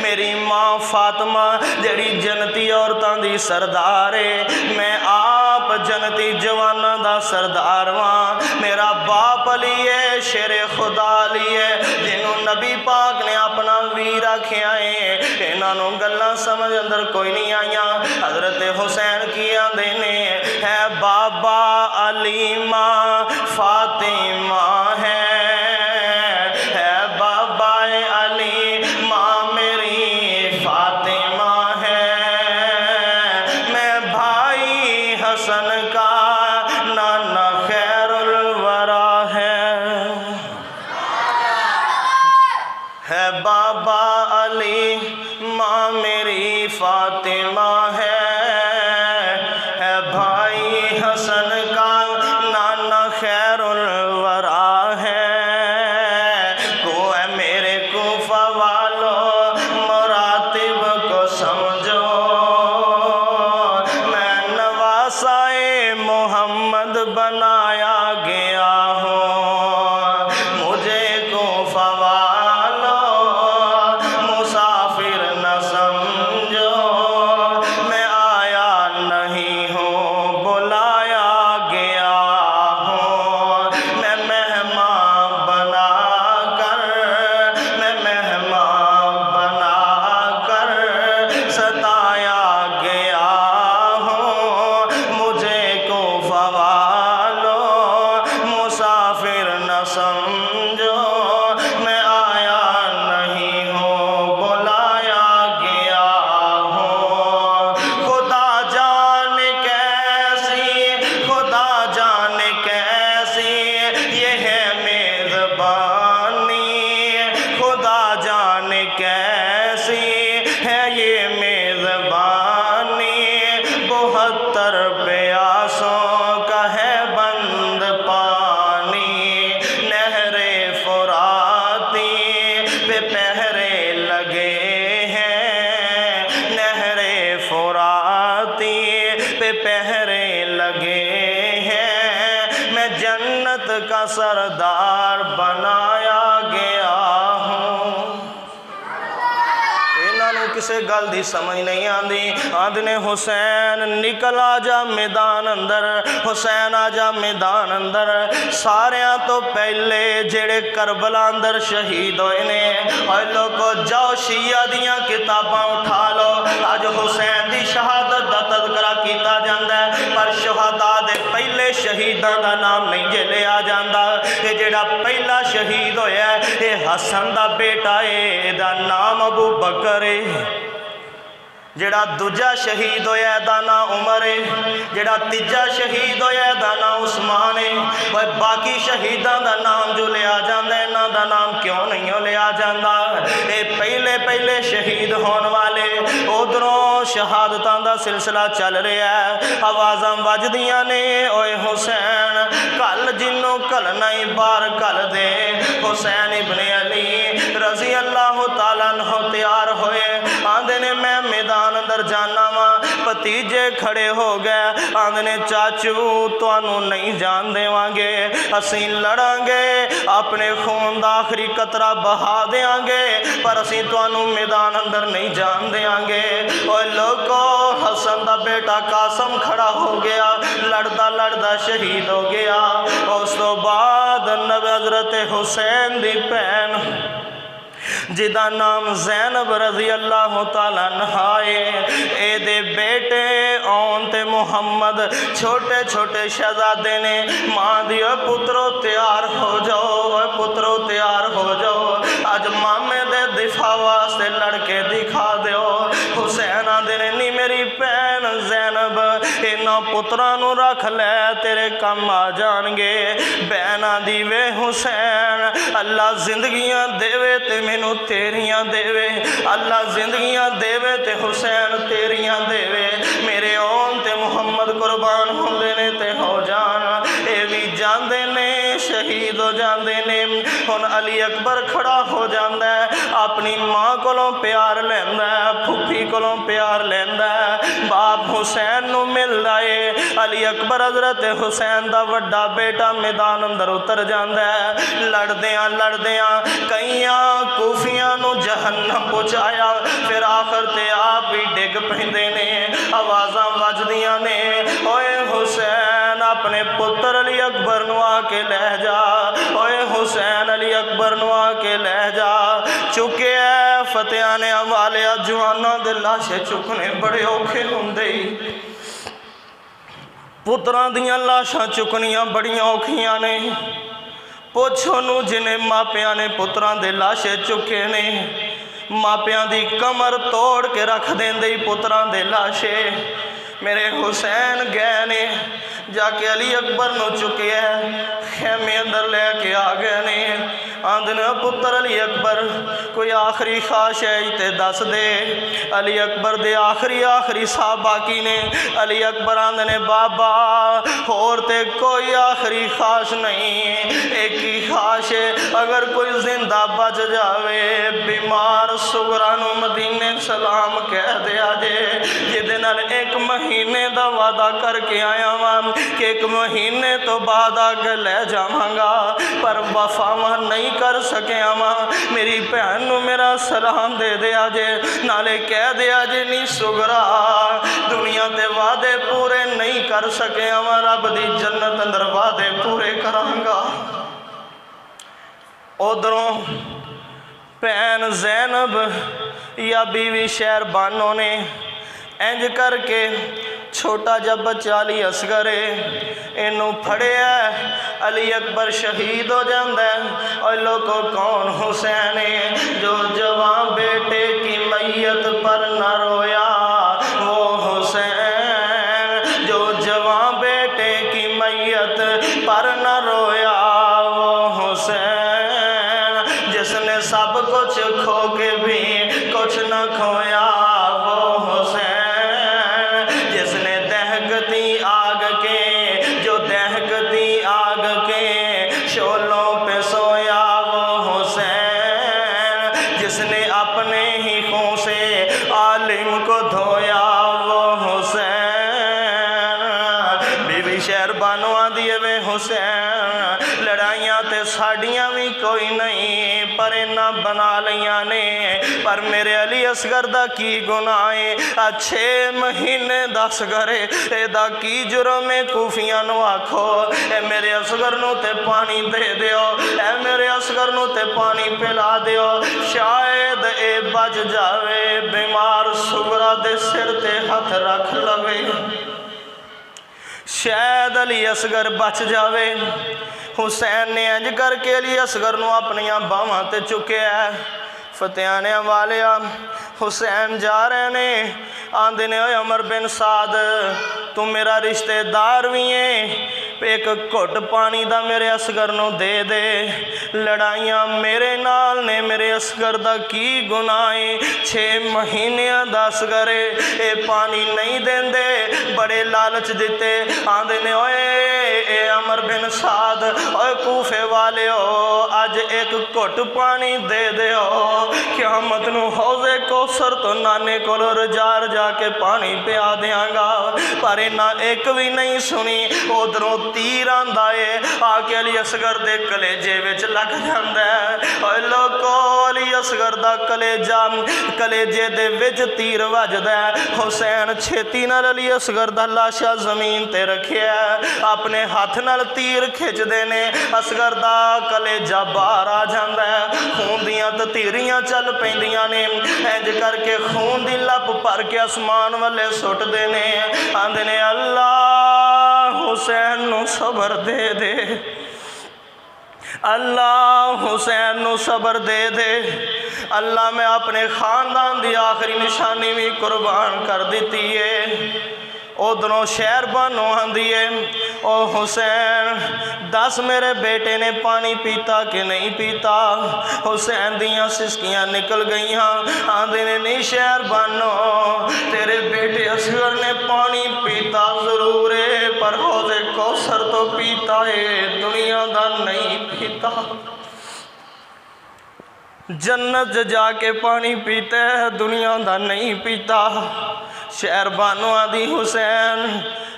मेरी माँ फातिमा जड़ी जनती औरतां दी सरदार है, मैं आप जनती जवाना दा सरदार वां। मेरा बाप अली है, शेरे खुदा अली है, जिन्हों नबी पाक ने अपना वीर आख्या है। इन्हों गल्लां समझ अंदर कोई नहीं आईया। हजरत हुसैन की आंदे ने, है बाबा अली माँ फातिमा है बाबा अली माँ मेरी फातिमा है, मैं भाई हसन का नाना खैरुल वरा है बाबा अली माँ मेरी फातिमा है भाई हसन का नाना खैरुल वरा है ये मेज़बानी, 72 प्यासों का है बंद पानी। नहरे फुराती पे पहरे लगे हैं, नहरे फुराती पे पहरे लगे हैं। मैं जन्नत का सरदार बनाया गया हूँ। इन्हों किसी गल की समझ नहीं आती। आदने हुसैन निकल आ जा मैदान अंदर, हुसैन आ जा मैदान अंदर। सारिया तो पहले जेड़े करबला अंदर शहीद होए ने, और लोगो जाओ शिया दियाँ किताबां उठा लो। अज हुसैन की शहादत का तज़किरा किया जाता है, पर शहादा दे पहले शहीदों का नाम नहीं जे लिया जाता। ये जेड़ा पहला शहीद होया ये हसन का बेटा है, इहदा नाम अबू बकर है। जेड़ा दूजा शहीद होया दा नाम उमर है, जेड़ा तीजा शहीद होया दा नाम उस्मान है। और बाकी शहीदों का नाम जो लिया जाता है, इन्हों का नाम क्यों नहीं लिया जाता? ये पहले पहले शहीद होने वाले, उधरों शहादतां का सिलसिला चल रहा है, आवाज़ां वजदियां ने, ओए हुसैन कल जिन्हों घलना ही बाहर घल दे। हुसैन इब्ने अली रजी अल्लाह तआला अन्हु तैयार होए, आंदे ने मैं मैदान अंदर जाना वा। भतीजे खड़े हो गए, आंदे ने चाचू तुहानू नहीं जान देवांगे, असीं लड़ांगे, अपने खून का आखिरी कतरा बहा देंगे, पर असीं तुहानू मैदान अंदर नहीं जान देंगे। और लोगों हसन का बेटा कासम खड़ा हो गया, लड़दा लड़दा शहीद हो गया। उस तो बाद नबी हज़रत हुसैन दी भैन जिदा नाम ज़ैनब रज़ी अल्लाह तआला अन्हा है, एदे बेटे आउन ते मुहम्मद छोटे छोटे शहजादे ने माँ दियो पुत्रो तैयार हो जाओ, पुत्रो तैयार हो जाओ, अज मामे दे दिफा वास्ते लड़के दिखा दो। हुसैन आदे ने नी मेरी भैन ज़ैनब इन्हों पुत्रां नूं रख लै, तेरे कम आ जाणगे। भैन आदी वे हुसैन अल्लाह जिंदगियां देवे ते मैनू तेरियां देवे, अल्लाह जिंदगियां देवे ते हुसैन तेरियां देवे। मेरे ओन ते मुहम्मद कुर्बान होंदे ने ते हो जान, ये भी जाते ने शहीद हो जाते ने। हुण अली अकबर खड़ा हो जाता है, अपनी माँ कोलों प्यार लैंदा है, फुफी कोलों प्यार लैंदा है, बाप हुसैन नूं मिलदा है। अली अकबर हज़रत हुसैन दा वड्डा बेटा मैदान अंदर उतर जाता है। लड़दियां लड़दियां कईयां कूफियां नूं जहन्नम पहुँचाया, फिर आखिर ते आप ही डिग पैंदे ने। आवाज़ां वजदियां ने, ओए हुसैन अपने पुत्र अली अकबर नूं आके लै जा, ओए हुसैन अली अकबर नूं आके लै जा। चुके फतेहां ने हवाले जवानों दे लाशे चुकने बड़े औखे हुंदे, पुत्रां दियां लाशां चुकनियां बड़ियां औखियां ने। पुछो नू जिन्हें मापिया ने पुत्रां दे लाशे चुके ने, मापिया दी कमर तोड़ के रख देंदे पुत्रां दे लाशे। मेरे हुसैन गए ने जाके अली अकबर नू चुके खेमे अंदर लैके आ गए ने। आंदे पुत्र अली अकबर कोई आखिरी ख्वाहिश है तो दस दे। अली अकबर दे आखिरी साहब बाकी ने। अली अकबर आंदे ने बाबा होर ते कोई आखिरी ख्वाहिश नहीं, एक ही ख्वाहिश है अगर कोई जिंदा बच जावे, बीमार सुगरा नू मदीने सलाम कह दिया जे, जिदे नाल 1 महीने का वादा करके आया वा कि 1 महीने तो बाद आगे ले जावांगा, पर वफावा नहीं कर सकिया वा। मेरी भैन नू मेरा सलाम दे दिया जे, नाले कह दिया जे नी सुगरा दुनिया के वादे पूरे नहीं कर सकिया वा, रब दी जन्नत अंदर वादे पूरे करांगा। उधरों भैन ज़ैनब या बीवी शहरबानो ने इंज करके छोटा जब बच्चा अली असगर इनू फड़िया, अली अकबर शहीद हो जाता है। और लोगों कौन हुसैन जो जवान बेटे की मैयत पर न रोया, वो हुसैन जो जवान बेटे की मैयत पर न रोया, वो हुसैन जिसने सब कुछ खो के भी कुछ न खोया। जालिम को धोया वो हुसैन। बीबी शहरबानो आंदी है वे हुसैन लड़ाइयां ते साड़ियां भी कोई नहीं पर इन्ना बना लिया ने, पर मेरे अली असगर दा की गुनाह है? 6 महीने 10 घरे एदा की जुर्म है? कूफियां नू आखो ए मेरे असगर नू ते पानी दे दियो, ए मेरे असगर नू ते पानी पिला दियो, शायद ए बच जावे, बीमार सुगरा दे सिर ते हथ रख लवे, शायद अली असगर बच जावे। हुसैन ने इंज करके अली असगर नू अपनिया बाहां ते चुकिया। फतेहाने वाले हुसैन जा रहे ने, आंदे ने ओए अमर बिन साद तू मेरा रिश्तेदार भी है, एक घुट पानी दा मेरे असगर नू दे दे, लड़ाइयां मेरे नाल ने, मेरे असगर दा की गुनाह है? 6 महीने 10 घरे ये पानी नहीं देंदे, बड़े लालच दिते, आंदे ने ओए ए अमर बिन साद ओए कूफे वाले हो अज एक घुट पानी दे दो, क़यामत नू हौज़े कौसर तो नाने कोल रजार जाके पानी पिया देंगा। पर इन्ना एक भी नहीं सुनी, उधरों तीर आंदा है आके अली असगर दे कलेजे विच लग जांदा है। ओए लोको अली असगर दा कलेजा कलेजे दे विच तीर वजदा है। हुसैन छेती नाल अली असगर दा लाशा जमीन ते रखिया, अपने हाथ नाल तीर खिंचदे ने, असगर दा कलेजा बाहर आ जांदा है, खून दियां ततीरियां चल पैंदियां ने, इंज करके खून दी लप भर के आसमान वाले सुटदे ने, आंदे ने अल्लाह हुसैन नू सबर दे दे, अल्लाह हुसैन नू सबर दे दे, अल्लाह मैं अपने खानदान की आखिरी निशानी भी कुर्बान कर दी है। उधरों शहरबानो आंदी है ओ हुसैन दस मेरे बेटे ने पानी पीता कि नहीं पीता? हुसैन दियाँ सिसकियाँ निकल गई, आंदे ने नहीं शहरबानो तेरे बेटे असगर ने पानी पीता जरूर है, पर हौज़े कौसर तो पीता है, दुनिया दा नहीं पीता, जन्नत जाके पानी पीता है, दुनिया दा नहीं पीता। शहरबानो आदि हुसैन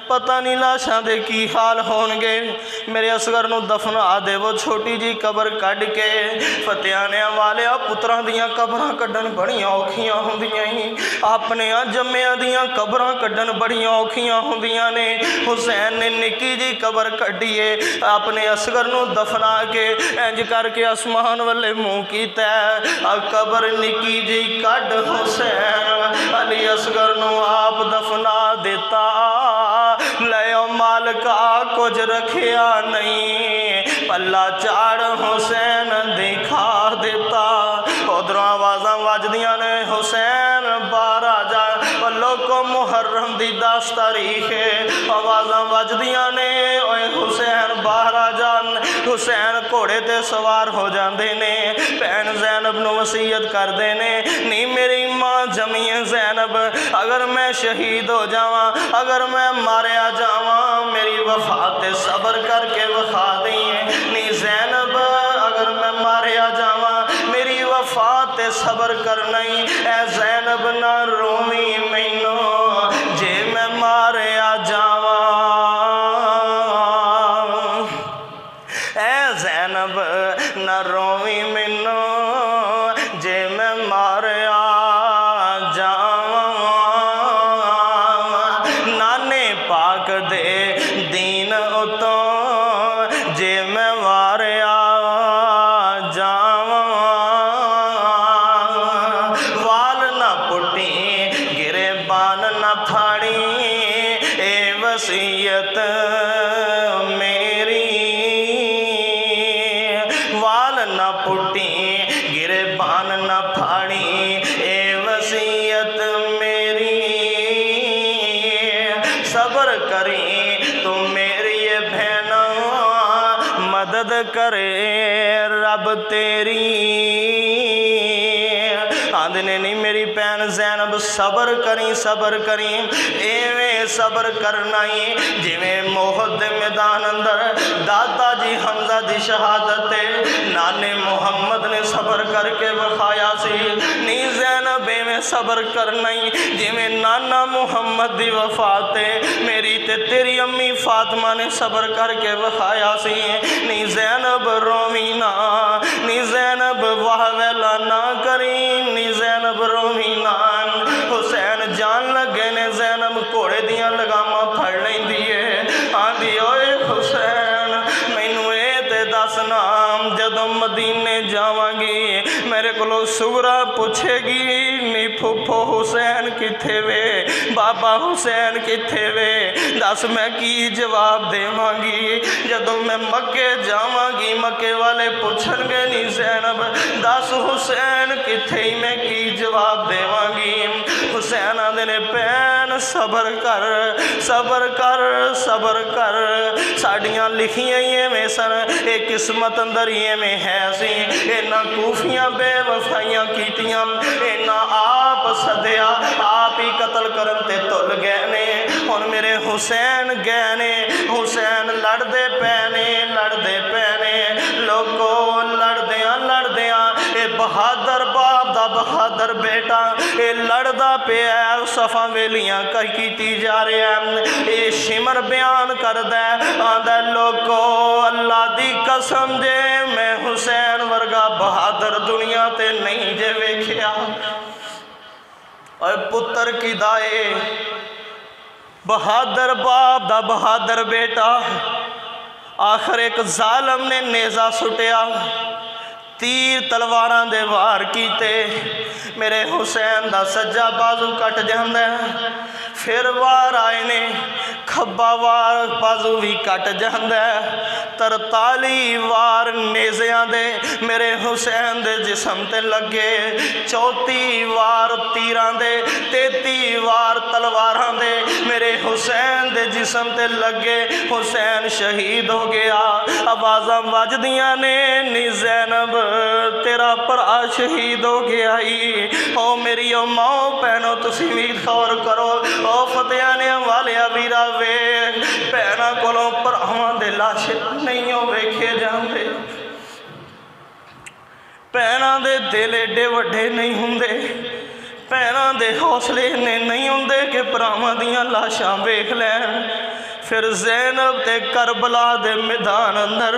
पता नहीं लाशा दे की हाल होणगे, मेरे असगर नू दफना दे वो छोटी जी कबर कढ़ के। फतेहाने वाले पुत्रां दियां कबरां कड्ढन बड़ियां औखियां हुंदियां ही, अपने जम्मियां दियां कबरां कड्ढन बड़ियां औखियां हुंदियां ने। हुसैन ने निक्की जी कबर कड्ढी है, अपने असगर नू दफना के इंज करके आसमान वाले मुँह कीता, कबर निक्की जी कढ़ हुसैन अली असगर नू आप दफना देता, लयो मालका कुछ रखिया नहीं, पल्ला चाड़ हुसैन दिखा देता। उधरों आवाज़ां वजदियां ने हुसैन बाहर आ जा, लोको मुहर्रम दी 10 तारीख है, आवाज़ां वजदियां ने ओए हुसैन बाहर आ जा। हुसैन घोड़े ते सवार हो जाते ने, भैन जैनब नू वसीयत करते ने, नहीं मेरी माँ जमी है जैनब, अगर मैं शहीद हो जावा, अगर मैं मारिया जावा, मेरी वफा ते सबर करके वफा दी, नहीं जैनब अगर मैं मारिया जावा, मेरी वफा ते सबर करना ही, ऐ जैनब ना रोवी मैनू जे मैं मारिया जावा, ऐ जैनब ना रोवी मैनू जे मैं मारिया जावा, नाने पाक दे दीन उतों जे मैं वारिया जावा, वाल ना पुटी गिरे बान ना फाड़ी, ए वसीयत मेरी, वाल ना पुटी गिरे बान ना फाड़ी, ए वसीयत मेरी, सबर करी तू मेरी बहना, मदद करे रब तेरी। आंदे ने नहीं मेरी भैन हुसैन ज़ैनब सबर करी एवें सबर करना ही जिमें मोहद दे मैदान अंदर दादा जी हमजा दी शहादत नाने मुहम्मद ने सबर करके विखाया सी। नी ज़ैनब एवें सबर करना ही जिमें नाना मुहम्मद दी वफात मेरी ते तेरी अम्मी फातिमा ने सबर करके विखाया सी। नी ज़ैनब रोवी ना, नी ज़ैनब वाह वेला ना करी, नी ज़ैनब रोवी ना। हुसैन जान लगे ने ज़ैनब घोड़े दियां लगामा फड़ लेंदी है, आंदी ओए हुसैन मैनू ए ते दस नाम जदों मदीने जावांगी मेरे कोलों सुगरा पूछेगी नी फुफो हुसैन किथे वे, बाबा हुसैन किथे वे, दस मैं की जवाब देवांगी। जदों मैं मक्के जावांगी मक्के वाले पूछणगे नी ज़ैनब दस हुसैन किथे ही मैं की जवाब देवांगी। हुसैन आंदे ने भैन सबर कर सबर कर सबर कर, साड़ियाँ लिखियां ही एवें सन, ये किस्मत अंदर ही एवें है सी। इन्ना कूफियां बेवफाइयां कीतियां, इन्ना आप सदया आप ही कतल करन ते तुल गए ने। हुण मेरे हुसैन गए ने, हुसैन लड़दे पैने लोगो लड़दियां ये बहादुर बाप दा बहादुर बेटा ये लड़दा पिया सफा वेलियां कीती जा रहा। ये शिमर बयान करदा आंदा लोगो अल्लाह दी कसम जे मैं हुसैन वर्गा बहादुर दुनिया ते नहीं जे वेखिया। और पुत्र की दाए बहादुर बाप दा बहादुर बेटा आखिर एक जालम ने नेज़ा सुटिया, तीर तलवारां दे वार कीते, मेरे हुसैन दा सज्जा बाजू कट जांदा, फिर वार आए ने खब्बा वार बाजू भी कट जांदा, 43 वार नेज़ियां दे मेरे हुसैन दे जिस्म ते लगे, 34 वार तीरां दे, 33 वार तलवारां दे मेरे हुसैन दे जिस्म ते लगे। हुसैन शहीद हो गया। आवाज़ां वजदियां ने नी ज़ैनब तेरा भरा शहीद हो गया ही। ओ मेरी ओ माओ भैनों तुसी भी गौर करो, ओ फतेहाने वाले वीरा वे भैनों कोलों भरावां दे लाश नहीं हो वेखे जाते, भैनों दे दिल एडे वड्डे नहीं हुंदे, भैनों दे हौसले ने नहीं हुंदे कि भरावां दियां लाशां वेख लैन। फिर ज़ैनब ते करबला दे मैदान अंदर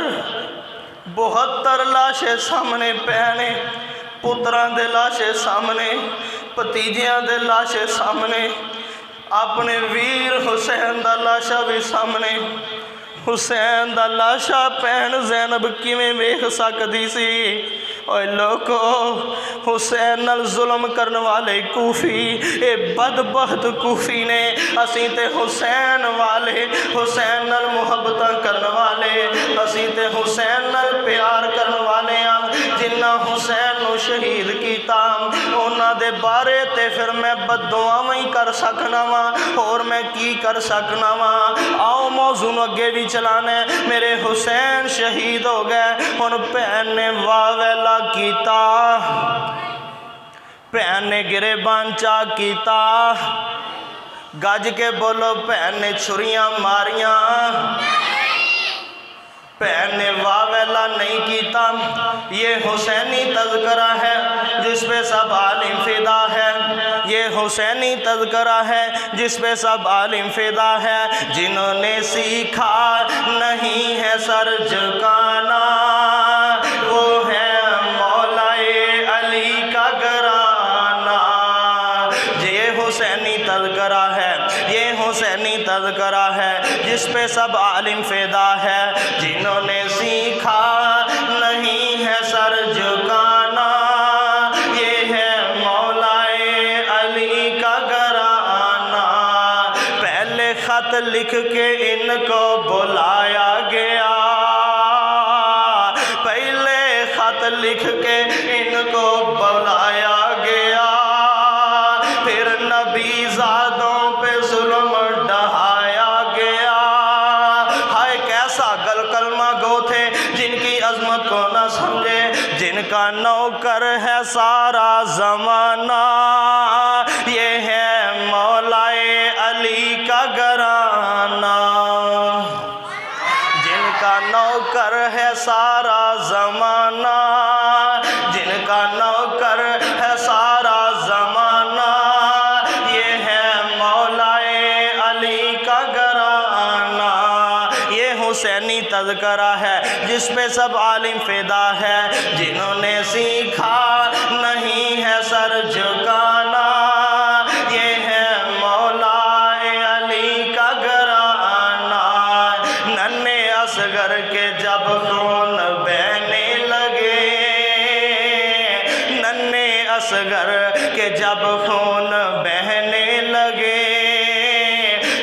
72 लाशे सामने पैने, पुत्रां दे लाशे सामने, भतीजियां दे लाशे सामने, अपने वीर हुसैन दा लाशा भी सामने। हुसैन दा लाशा भैन ज़ैनब किवें वेख सकदी सी? ओए लोगो हुसैन नाल जुल्म करने वाले कूफी ये बदबख्त कूफी ने, असी ते हुसैन वाले हुसैन नाल मुहब्बतां करने वाले, असी ते हुसैन नाल प्यार करने वाले हाँ। जिन्ना हुसैन नूं शहीद कीता उन्हां दे बारे ते फिर मैं बददुआवां ही कर सकना वा, और मैं की कर सकना वा। आओ मौजू नूं अगे भी चलाना। मेरे हुसैन शहीद हो गए। हुण भैन ने वाह वेला कीता, भैन ने गिरेबान चा कीता, गज के बोलो भैन ने छुरियां मारियां, भैन ने वाह वेला नहीं कीता। ये हुसैनी तज़करा है जिस पे सब आलिम फिदा है, ये हुसैनी तज़करा है जिस पे सब आलिम फिदा है। जिन्होंने सीखा नहीं है सर झुकाना वो है मौलाए अली का घराना। ये हुसैनी तज़करा है, ये हुसैनी तज़करा है जिस पे सब आलिम फिदा है। जिन्होंने सीखा नहीं है सर झुकाना ये है मौलाए अली का घराना। पहले खत लिख के इनको बुलाया गया, पहले खत लिख के इनको बुलाया गया, फिर नबीज़ादों पे जुल्म ढहाया गया। हाय कैसा गल कलमा गो थे जिनकी अजमत को न समझे, जिनका नौकर है सारा जमाना, नौकर है सारा ज़माना, जिनका नौकर है सारा ज़माना, ये है मौलाए अली का घराना। ये हुसैनी तज़करा है जिस पे सब आलिम फिदा है, जिन्होंने सीखा नहीं है सर झुकाना, ये है मौलाए अली का घराना। नन्हे असगर के जब खून बहने लगे, नन्हे असगर के जब खून बहने लगे,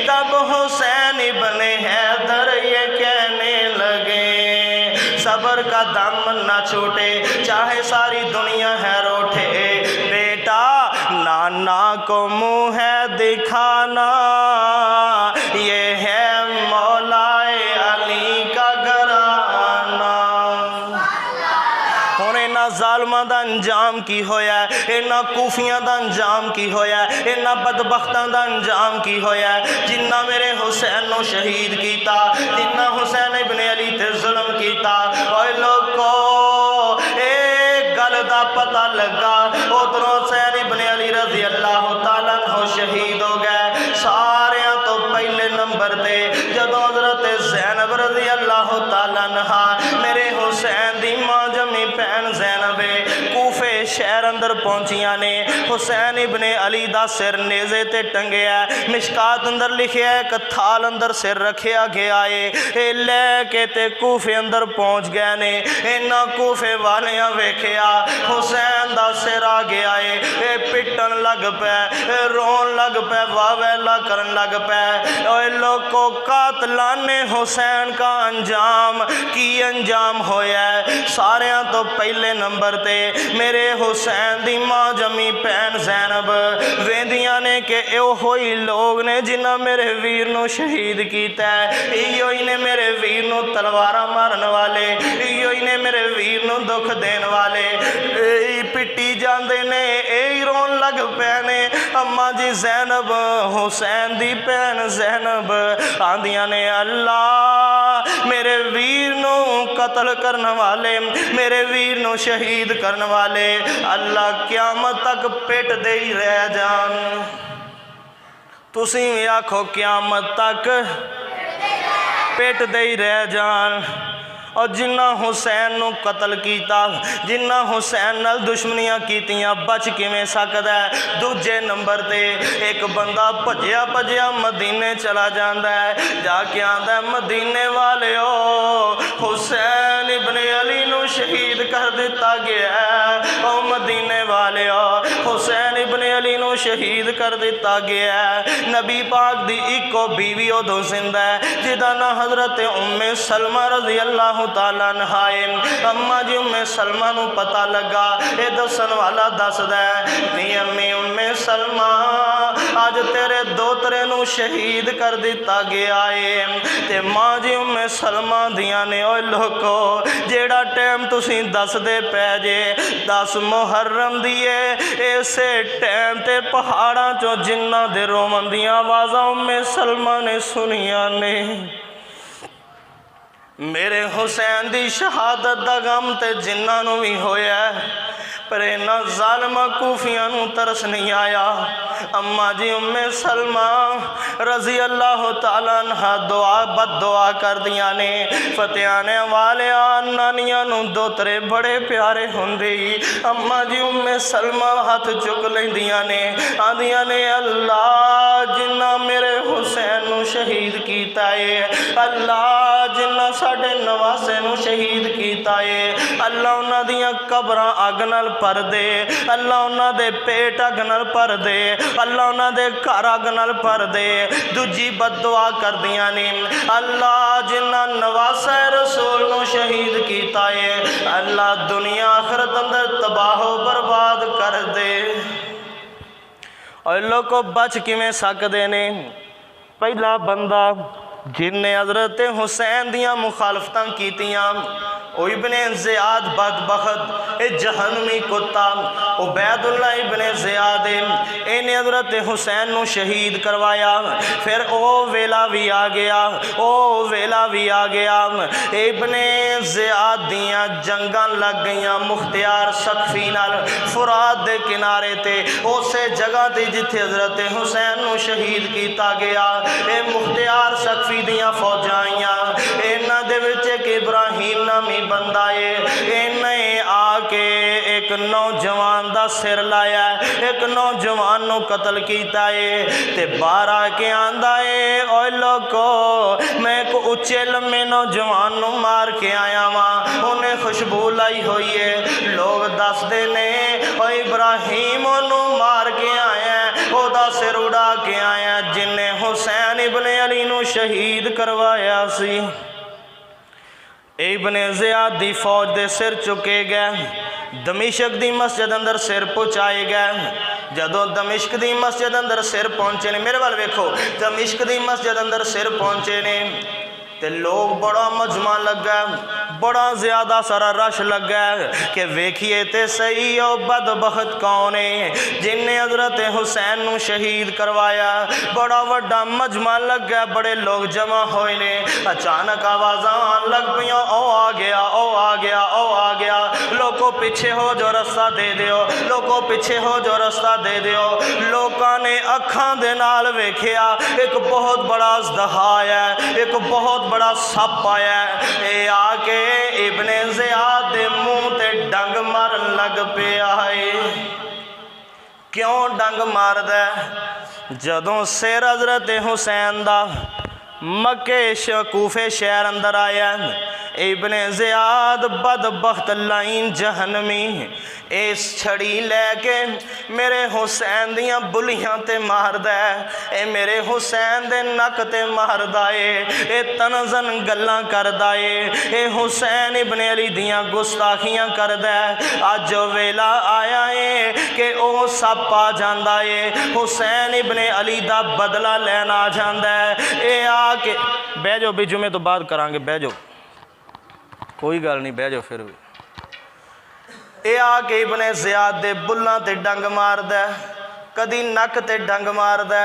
तब हुसैन इब्ने हैदर ये कहने लगे, सब्र का दम न छूटे चाहे सारी दुनिया है रोटे, बेटा नाना को मुँह है दिखाना, ये है मौलाए अली का घराना। हुण इन्हां ज़ालमां दा अंजाम की होया, इन्हां कूफियां दा अंजाम की होया, इन्हां बदबख्तां दा अंजाम की होया, जिन्ना मेरे हुसैन नूं शहीद कीता, जिन्ना हुसैन इब्ने अली ते जुल्म कीता। ओए लोको एक गल दा पता लगा, उधरों हुसैन इब्ने अली रज़ी अल्लाह तआला अन्हु शहीद हो गए। सारियां तो पहले नंबर ते जदों हज़रत ज़ैनब रज़ी अल्लाह तआला अन्हा मेरे हुसैन दी मां जमी भैन ज़ैनबे कूफे शहर अंदर पहुंचियां ने, हुसैन इब्ने अली दा सिर नेज़े ते टंगिया, मिशकात अंदर लिखिया एक थाल अंदर सिर रखिया गया है, ये लैके ते कूफे अंदर पहुंच गए ने। इन्हां कूफे वालियां वेखिया हुसैन दा सिर आ गया है, ये पिटन लग पे, रोन लग पे, वावेला करन लग पे। ओए लोको कातलान ने हुसैन का अंजाम की अंजाम होया, सारियां तो पहले नंबर ते मेरे हुसैन दी मां जमी भैन ज़ैनब वेंदियां ने कि इहो ही लोग ने जिन्हां मेरे वीर नूं शहीद कीता है, इहो ही ने मेरे वीर नूं तलवारां मारन वाले, इहो ही ने मेरे वीर नूं दुख देन वाले, पिटी जांदे ने, यही रोन लग पे ने। अम्मा जी ज़ैनब हुसैन दी भैन ज़ैनब आंदियां ने, अल्लाह मेरे वीर नूं कतल करने वाले, मेरे वीर नूं शहीद करने वाले अल्लाह क़यामत तक पिट दे ही रह जान। तुसीं भी आखो क़यामत तक पिट दे ही रह जान। और जिन्ना हुसैन नूं कतल किया, जिन्ना हुसैन नाल दुश्मनियां कीतियां, बच किवें सकदा है। दूजे नंबर ते एक बंदा भजया भजया मदीने चला जाता है, जाके आंदा मदीने वालिओ हुसैन इब्ने अली नूं शहीद कर दिता गया है। ओ मदीने वालिओ हुसैन इब्ने अली नूं शहीद कर दिता गया है। नबी पाक दी इको बीवी उदों जिंदा है जिहदा नाम हज़रत उम्मे सलमा रज़ी अल्लाह तआला अन्हा है। अम्मा जी उम्मे सलमा नूं पता लगा, ये दसन वाला दसदा है नी अम्मी उम्मे सलमा अज तेरे दोतरे नूं शहीद कर दिता गया है। ते मां जी उम्मे सलमा दियां ने, ओए लोको जेड़ा टाइम तुसीं दसदे पै जे 10 मुहर्रम दी है, इसे टाइम ते पहाड़ां चों जिन्ना दे रोवन दियां आवाज़ां उम्मे सलमा ने सुनिया ने। मेरे हुसैन दी शहादत दा गम ते जिन्ना नूं भी होया, पर इन्हां ज़ालिमां कूफियां नूं तरस नहीं आया। अम्मा जी उम्मे सलमा रज़ी अल्लाह तआला अन्हा दुआ बद दुआ कर दियां ने। फतेहाने वाले नानियां नूं दोतरे बड़े प्यारे हुंदे। अम्मा जी उम्मे सलमा हाथ चुक लैंदियां ने, आंदियां ने अल्लाह जिन्ना मेरे हुसैन नूं शहीद कीता है, अल्लाह जिन्ना साडे नवासे नूं शहीद कीता है, अल्लाह उन्हां दियां कबरां अग नाल भर दे, अल्लाह उन्हां दे पेट अग नाल भर दे, अल्लाह उन्हां दे घर अग नाल भर दे। दूजी बददुआ कर दियां ने, अल्लाह जिन्ना नवासा रसूल नूं शहीद कीता है, अल्लाह दुनिया आखिरत अंदर तबाह बर्बाद कर दे। और लोग बच किवें सकदे ने? पहला बंदा जिन्हें हज़रत हुसैन दियां मुखालफतां कीतियां, ओ इब्ने ज़ियाद बदबख्त ए जहन्नमी कुत्ता उबैदुल्ला इब्ने ज़ियाद इन्हें हज़रत हुसैन नू शहीद करवाया। फिर ओ वेला भी आ गया, ओ वेला भी आ गया। इब्ने ज़ियाद दियां जंगां लग गईयां मुख्तियार सकफी नाल फुरात दे किनारे ते, उसे जगह ते जिथे हज़रत हुसैन नू शहीद किया गया। ये मुख्तियार सकफी दियां फौजां आईयां, इन्हां दे विच एक इब्राहिम नामी बंदा है। इन्हें आके एक नौजवान दा सिर लाया, एक नौजवान नू कतल किया है ते बाहर आके आंदा है, ओए लोको मैं एक उच्चे लम्बे नौजवान नू मार के आया वां, उन्हें खुशबू लाई हुई है। लोग दसदे ने ओ इब्राहिम ओनू मार के आया, ओदा सिर उड़ा के आया जिन्हें हुसैन इब्ने अली नू शहीद करवाया सी। इब्ने ज़ियाद दी फौज दे सिर चुके गए, दमिश्क दी मस्जिद अंदर सिर पहुँचाए गए। जदों दमिश्क दी मस्जिद अंदर सिर पहुँचे ने, मेरे वाल वेखो, दमिश्क दी मस्जिद अंदर सिर पहुँचे ने ते लोग बड़ा मजमा लगा, बड़ा ज़्यादा सारा रश लगा कि वेखिए तो सही ओ बदबख्त कौन है जिन्हें हज़रत हुसैन नू शहीद करवाया। बड़ा वड्डा मजमा लगा, बड़े लोग जमा होए ने। अचानक आवाज़ आन लग पईयां, ओ आ गया, ओ आ गया, ओ आ गया, लोगों पीछे हो जो रास्ता दे दियो, लोगों पीछे हो जो रास्ता दे दियो। लोगों ने अखां दे नाल वेखिया एक बहुत बड़ा अज़दहा आया, एक बहुत बड़ा सप आया। ये आके इब्ने ज़ियाद दे मुंह ते डंग मारन लग पिया है। क्यों डंग मारदा? जदों सिर हज़रत हुसैन दा मक्के कूफे शहर अंदर आया, इब्ने ज़ियाद बदबख्त लाइन जहन्नमी इस छड़ी लैके मेरे हुसैन दियां बुलियां ते मारदा है, ए मेरे हुसैन दे नक ते मारदा है, ए तनजन गल्लां करदा है, ए हुसैन इब्ने अली दियां गुस्ताखियां करदा है। अज वेला आया है कि ओ सप आ जांदा है, हुसैन इब्ने अली दा बदला लैन आ जांदा है। ए आके बह जाओ भी, जुमे तो बाद करांगे, बह जाओ, कोई गल नहीं, बह जाओ। फिर भी ये आके इब्ने ज़ियाद दे बुल्लां ते डंग मारदा, कदी नक ते डंग मारदा।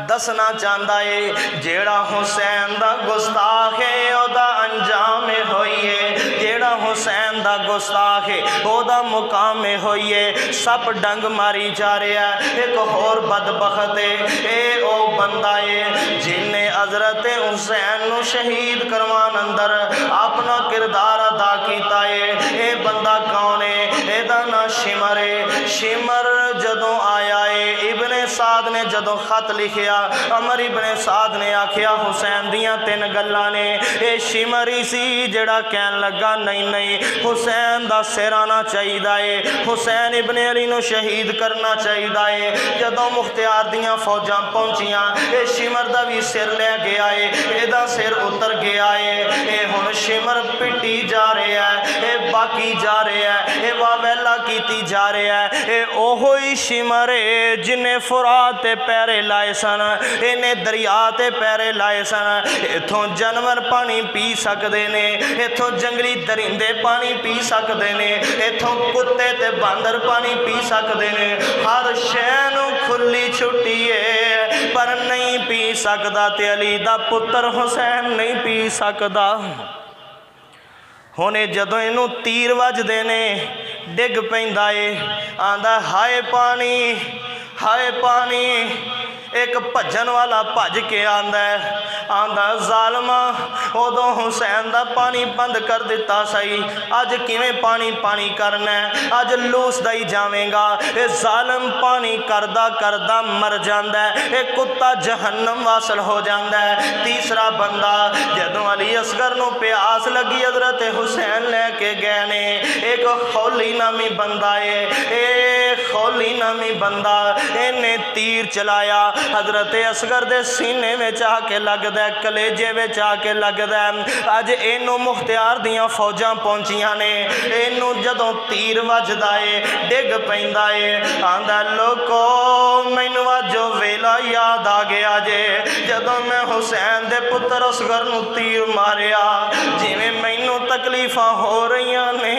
दसना चाहता है जेड़ा हुसैन दा गुस्ताख है ओदा अंजाम होई है, जेड़ा हुसैन दा गुस्ताख है ओदा मुकाम होई है। सब डंग मारी जा रहा है। एक होर बदबख्त है, ए ओ बंदा है जिन्हें हज़रत हुसैन नू शहीद करवान अंदर अपना किरदार अदा किया है। ये बंदा कौन है? एदा ना शिमर है। शिमर जदों आया है, इब्ने साद ने जदों खत लिखिया, अमर इब्ने साद ने आखिया हुसैन दियां तीन गल्लां ने। ये शिमर ही सी जेड़ा कहन लगा नहीं नहीं हुसैन दा सिर आना चाहिए है, हुसैन इब्ने अली नू शहीद करना चाहिए है। जदों मुख्तियार दियां फौजां पहुंचियां, ये शिमर दा भी सिर ले गया है, एदा सिर उतर गया है। ये हुण शिमर पिटी जा रहा है, ये बाकी जा रहा है, ये वावेला कीती जा रहा है। ये ओहो ही शिमर है जिन्हें फुरात ते पैरे लाए सन, इन्हें दरिया ते पैरे लाए सन। इथों जानवर पानी पी सकते ने, इथों जंगली दरिंदे पानी पी सकते ने, इथों कुत्ते ते बांदर पानी पी सकते ने। हर शै नूं खुली छुट्टी है, पर नहीं पी सकता ते अली दा पुत्र हुसैन नहीं पी सकता। हुणे जदों इनू तीर वजदे ने डिग पैंदा है, आंदा हाय पानी, हाय पानी। एक भजन वाला भज के आंदा है, आंदा जालमा उदों हुसैन दा पानी बंद कर दिता सही, अज किवें पानी पानी करना है, अज लूसदा ही जावेगा। ये जालम पानी करदा करदा मर जांदा है, एक कुत्ता जहन्नम वासल हो जाता है। तीसरा बंदा जदों अली असगर नूं प्यास लगी हज़रत हुसैन लैके गए ने, एक खौली नामी बंदा है, एक खौली नामी बंदा, इन्हें तीर चलाया हज़रत असगर दे सीने में आके लगदा है, कलेजे में आके लगदा है। अज इनू मुख्तियार दियां फौजां पहुंचियां ने, इनू जदों तीर वजदा है डिग पैंदा है, आंदा लोको मैनू अज वेला याद आ गया जे जदों मैं हुसैन दे पुत्र असगर नू तीर मारिया, जिवें मैनू तकलीफां हो रही ने,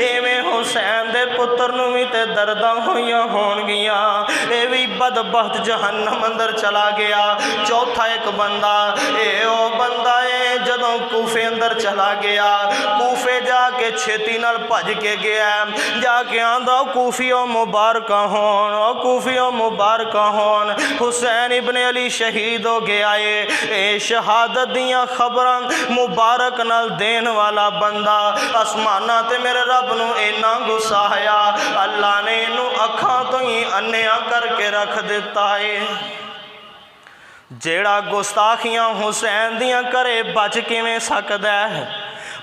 इवें हुसैन दे पुत्र नूं भी ते दर्दां होईयां होणगियां, ये भी बदबख्त जहन्नम अंदर चला गया। चौथा एक बंदा, ये ओ बंदा है जदों कूफे अंदर चला गया, कूफे जाके छेती नाल भज के गया, जाके आंदा कूफियों मुबारक होन, कूफियों मुबारक होन, हुसैन इब्ने अली शहीद हो गया है। शहादत दियां खबरां मुबारक नाल देन वाला बंदा आसमाना ते मेरे रब नूं इन्ना गुस्सा आया, अल्लाह ने इनू अखां तो ही अन्निया करके रख दिता है। जेड़ा गुस्ताखियां हुसैन दियां करे बच किवें सकदा है,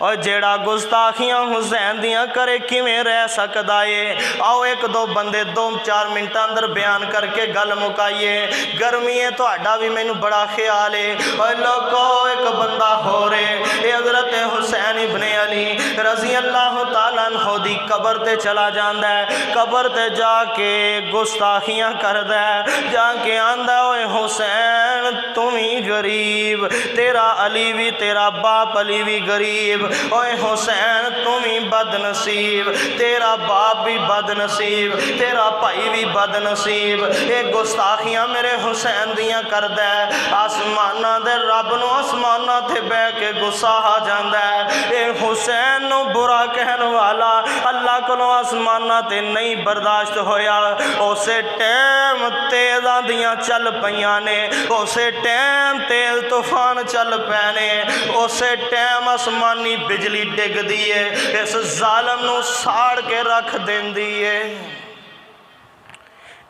और जेड़ा गुस्ताखियां हुसैन दियां करे किवें रह सकदा है। आओ एक दो बंदे 2-4 मिनट अंदर बयान करके गल मुकाइए। गर्मी है तो भी मैनू बड़ा ख्याल है। और लोगो एक बंदा हो रहे, ये हज़रत हुसैन इब्ने अली रज़ी अल्लाह तआला अन्हु दी कबर ते चला जांदा है, कबर ते जाके गुस्ताखियां करदा है, जाके आंदा ओए हुसैन तुम ही गरीब, तेरा अली भी, तेरा बाप अली भी गरीब, ओए हुसैन तुम ही बदनसीब, तेरा बाप भी बदनसीब, तेरा भाई भी बदनसीब। ये गुस्ताखियां मेरे हुसैन दियां करदा है। आसमाना दे रब नूं आसमाना ते बह के गुस्सा आ जांदा है। ये हुसैन नूं बुरा कहन वाला अल्लाह कोलों आसमाना ते नहीं बर्दाश्त होया। उसे टाइम तेज़ आंधियां चल पईयां ने, उसे टाइम तेज तूफान चल पैने, उसे टाइम आसमानी बिजली डिगदी है, इस जालम नूं साड़ के रख देंदी है।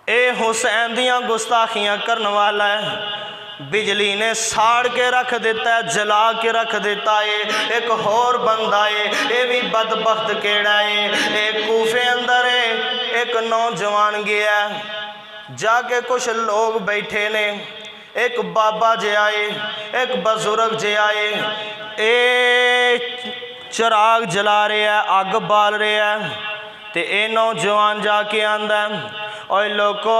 ए हुसैन दियां गुस्ताखियां करने वाला है, बिजली ने साड़ के रख देता है, जला के रख देता है। एक होर बंदा है, ये भी बदबख्त केड़ा है। एक कूफे अंदर है, एक नौजवान गया, जाके कुछ लोग बैठे ने, एक बाबा जे आए, एक बुजुर्ग जे आए, ए चिराग जला रहा है, अग बाल रहा है, तो ये नौजवान जाके आंदा, ओए लोको,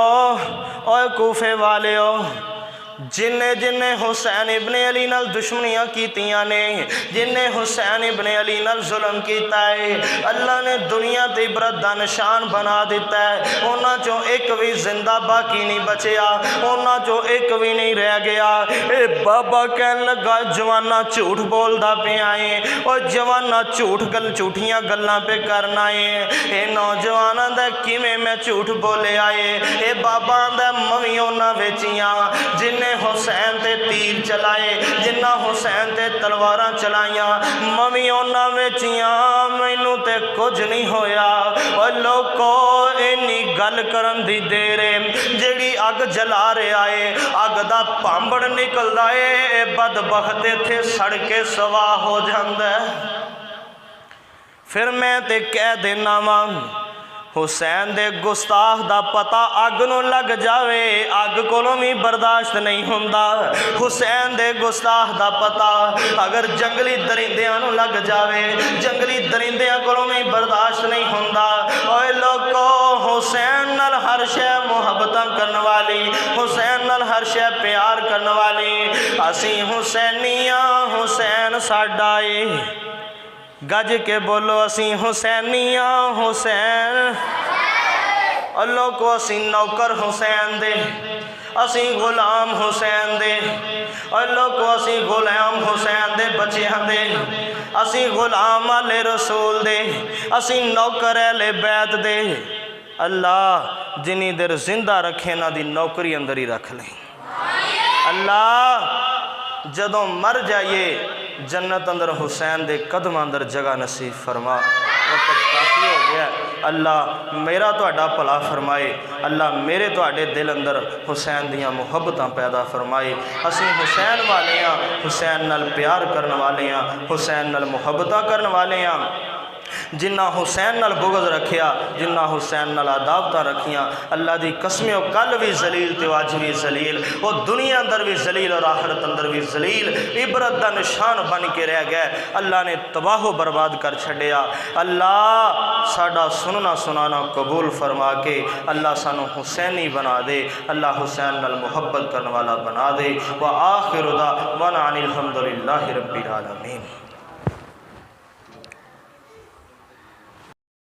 ओए कूफे वाले हो, जिन्ने जिन्ने हुसैन इब्ने अली नाल दुश्मनियां कीतियां ने, जिन्ने हुसैन इब्ने अली नाल जुल्म कीता है, अल्लाह ने दुनिया ते इबरत दा निशान बना दिता है। उन्हां चों एक भी जिंदा बाकी नहीं बचिया, उन्हां चों एक भी नहीं रह गया। ए बाबा कहन लगा जवाना झूठ बोलदा पिया है, और जवाना झूठियां गल्लां पे करना है। ये नौजवानां दा किवें मैं झूठ बोलिया है। ये बाबा आंदा मवी उन्हां विचियां जिन्ने हुसैन ते तीर चलाए, जिन्ना हुसैन ते तलवारां चलाइया, मवी उन्हां विचियां, मैनू ते कुछ नहीं होया। और लोको इन्नी गल करन दी देर जेड़ी अग जला रहा है, अग दा भांबड़ निकलदा है, ये बदबख्त इत्थे सड़ के सवा हो जांदा है। फिर मैं ते कह देना वा, हुसैन दे गुस्ताख दा पता अग नूं लग जावे, अग कोलों भी बर्दाश्त नहीं हुंदा। हुसैन दे गुस्ताख दा पता अगर जंगली दरिंदियां नूं लग जावे, जंगली दरिंदियां कोलों भी बर्दाश्त नहीं हुंदा। ओए लोको, हुसैन नाल हर शै मुहब्बतां करन वाली, हुसैन नाल हर शै प्यार करन वाली असीं हुसैनियां, हुसैन साडा ए। गज के बोलो असीं हुसैनियां, हुसैन। अल्लाह को असीं नौकर हुसैन दे, असीं गुलाम हुसैन दे। अल्लाह को असीं गुलाम हुसैन दे बच्चियां दे, असीं गुलाम आले रसूल दे, असीं नौकर अहले बैत दे। अल्लाह जिन्नी देर जिंदा रखे ना दी नौकरी अंदर ही रख लें। अल्लाह जदों मर जाइए जन्नत अंदर हुसैन दे कदम अंदर जगह नसीब फरमा। वक्त काफ़ी हो गया, अल्लाह मेरा तुहाडा भला फरमाए, अल्लाह मेरे तुहाडे दिल अंदर हुसैन दियां मुहब्बतां पैदा फरमाए। असीं हुसैन वाले हाँ, हुसैन नाल प्यार करने वाले हाँ, हुसैन नाल मुहब्बतां करने वाले हाँ। जिन्ना हुसैन नाल बुग़्ज़ रखिया, जिन्ना हुसैन नाल अदावतां रखियां, अल्लाह दी कसमियों कल भी जलील तो अज भी जलील, वो दुनिया अंदर भी जलील और आखिरत अंदर भी जलील, इबरत दा निशान बन के रह गया। अल्लाह ने तबाहो बर्बाद कर छड़िया। अल्लाह साडा सुनना सुनाना कबूल फरमा के अल्लाह सानू हुसैनी बना दे, अल्लाह हुसैन नाल मुहब्बत करने वाला बना दे। व आखिर दावाना अनिल हम्दुलिल्लाहि रब्बिल आलमीन।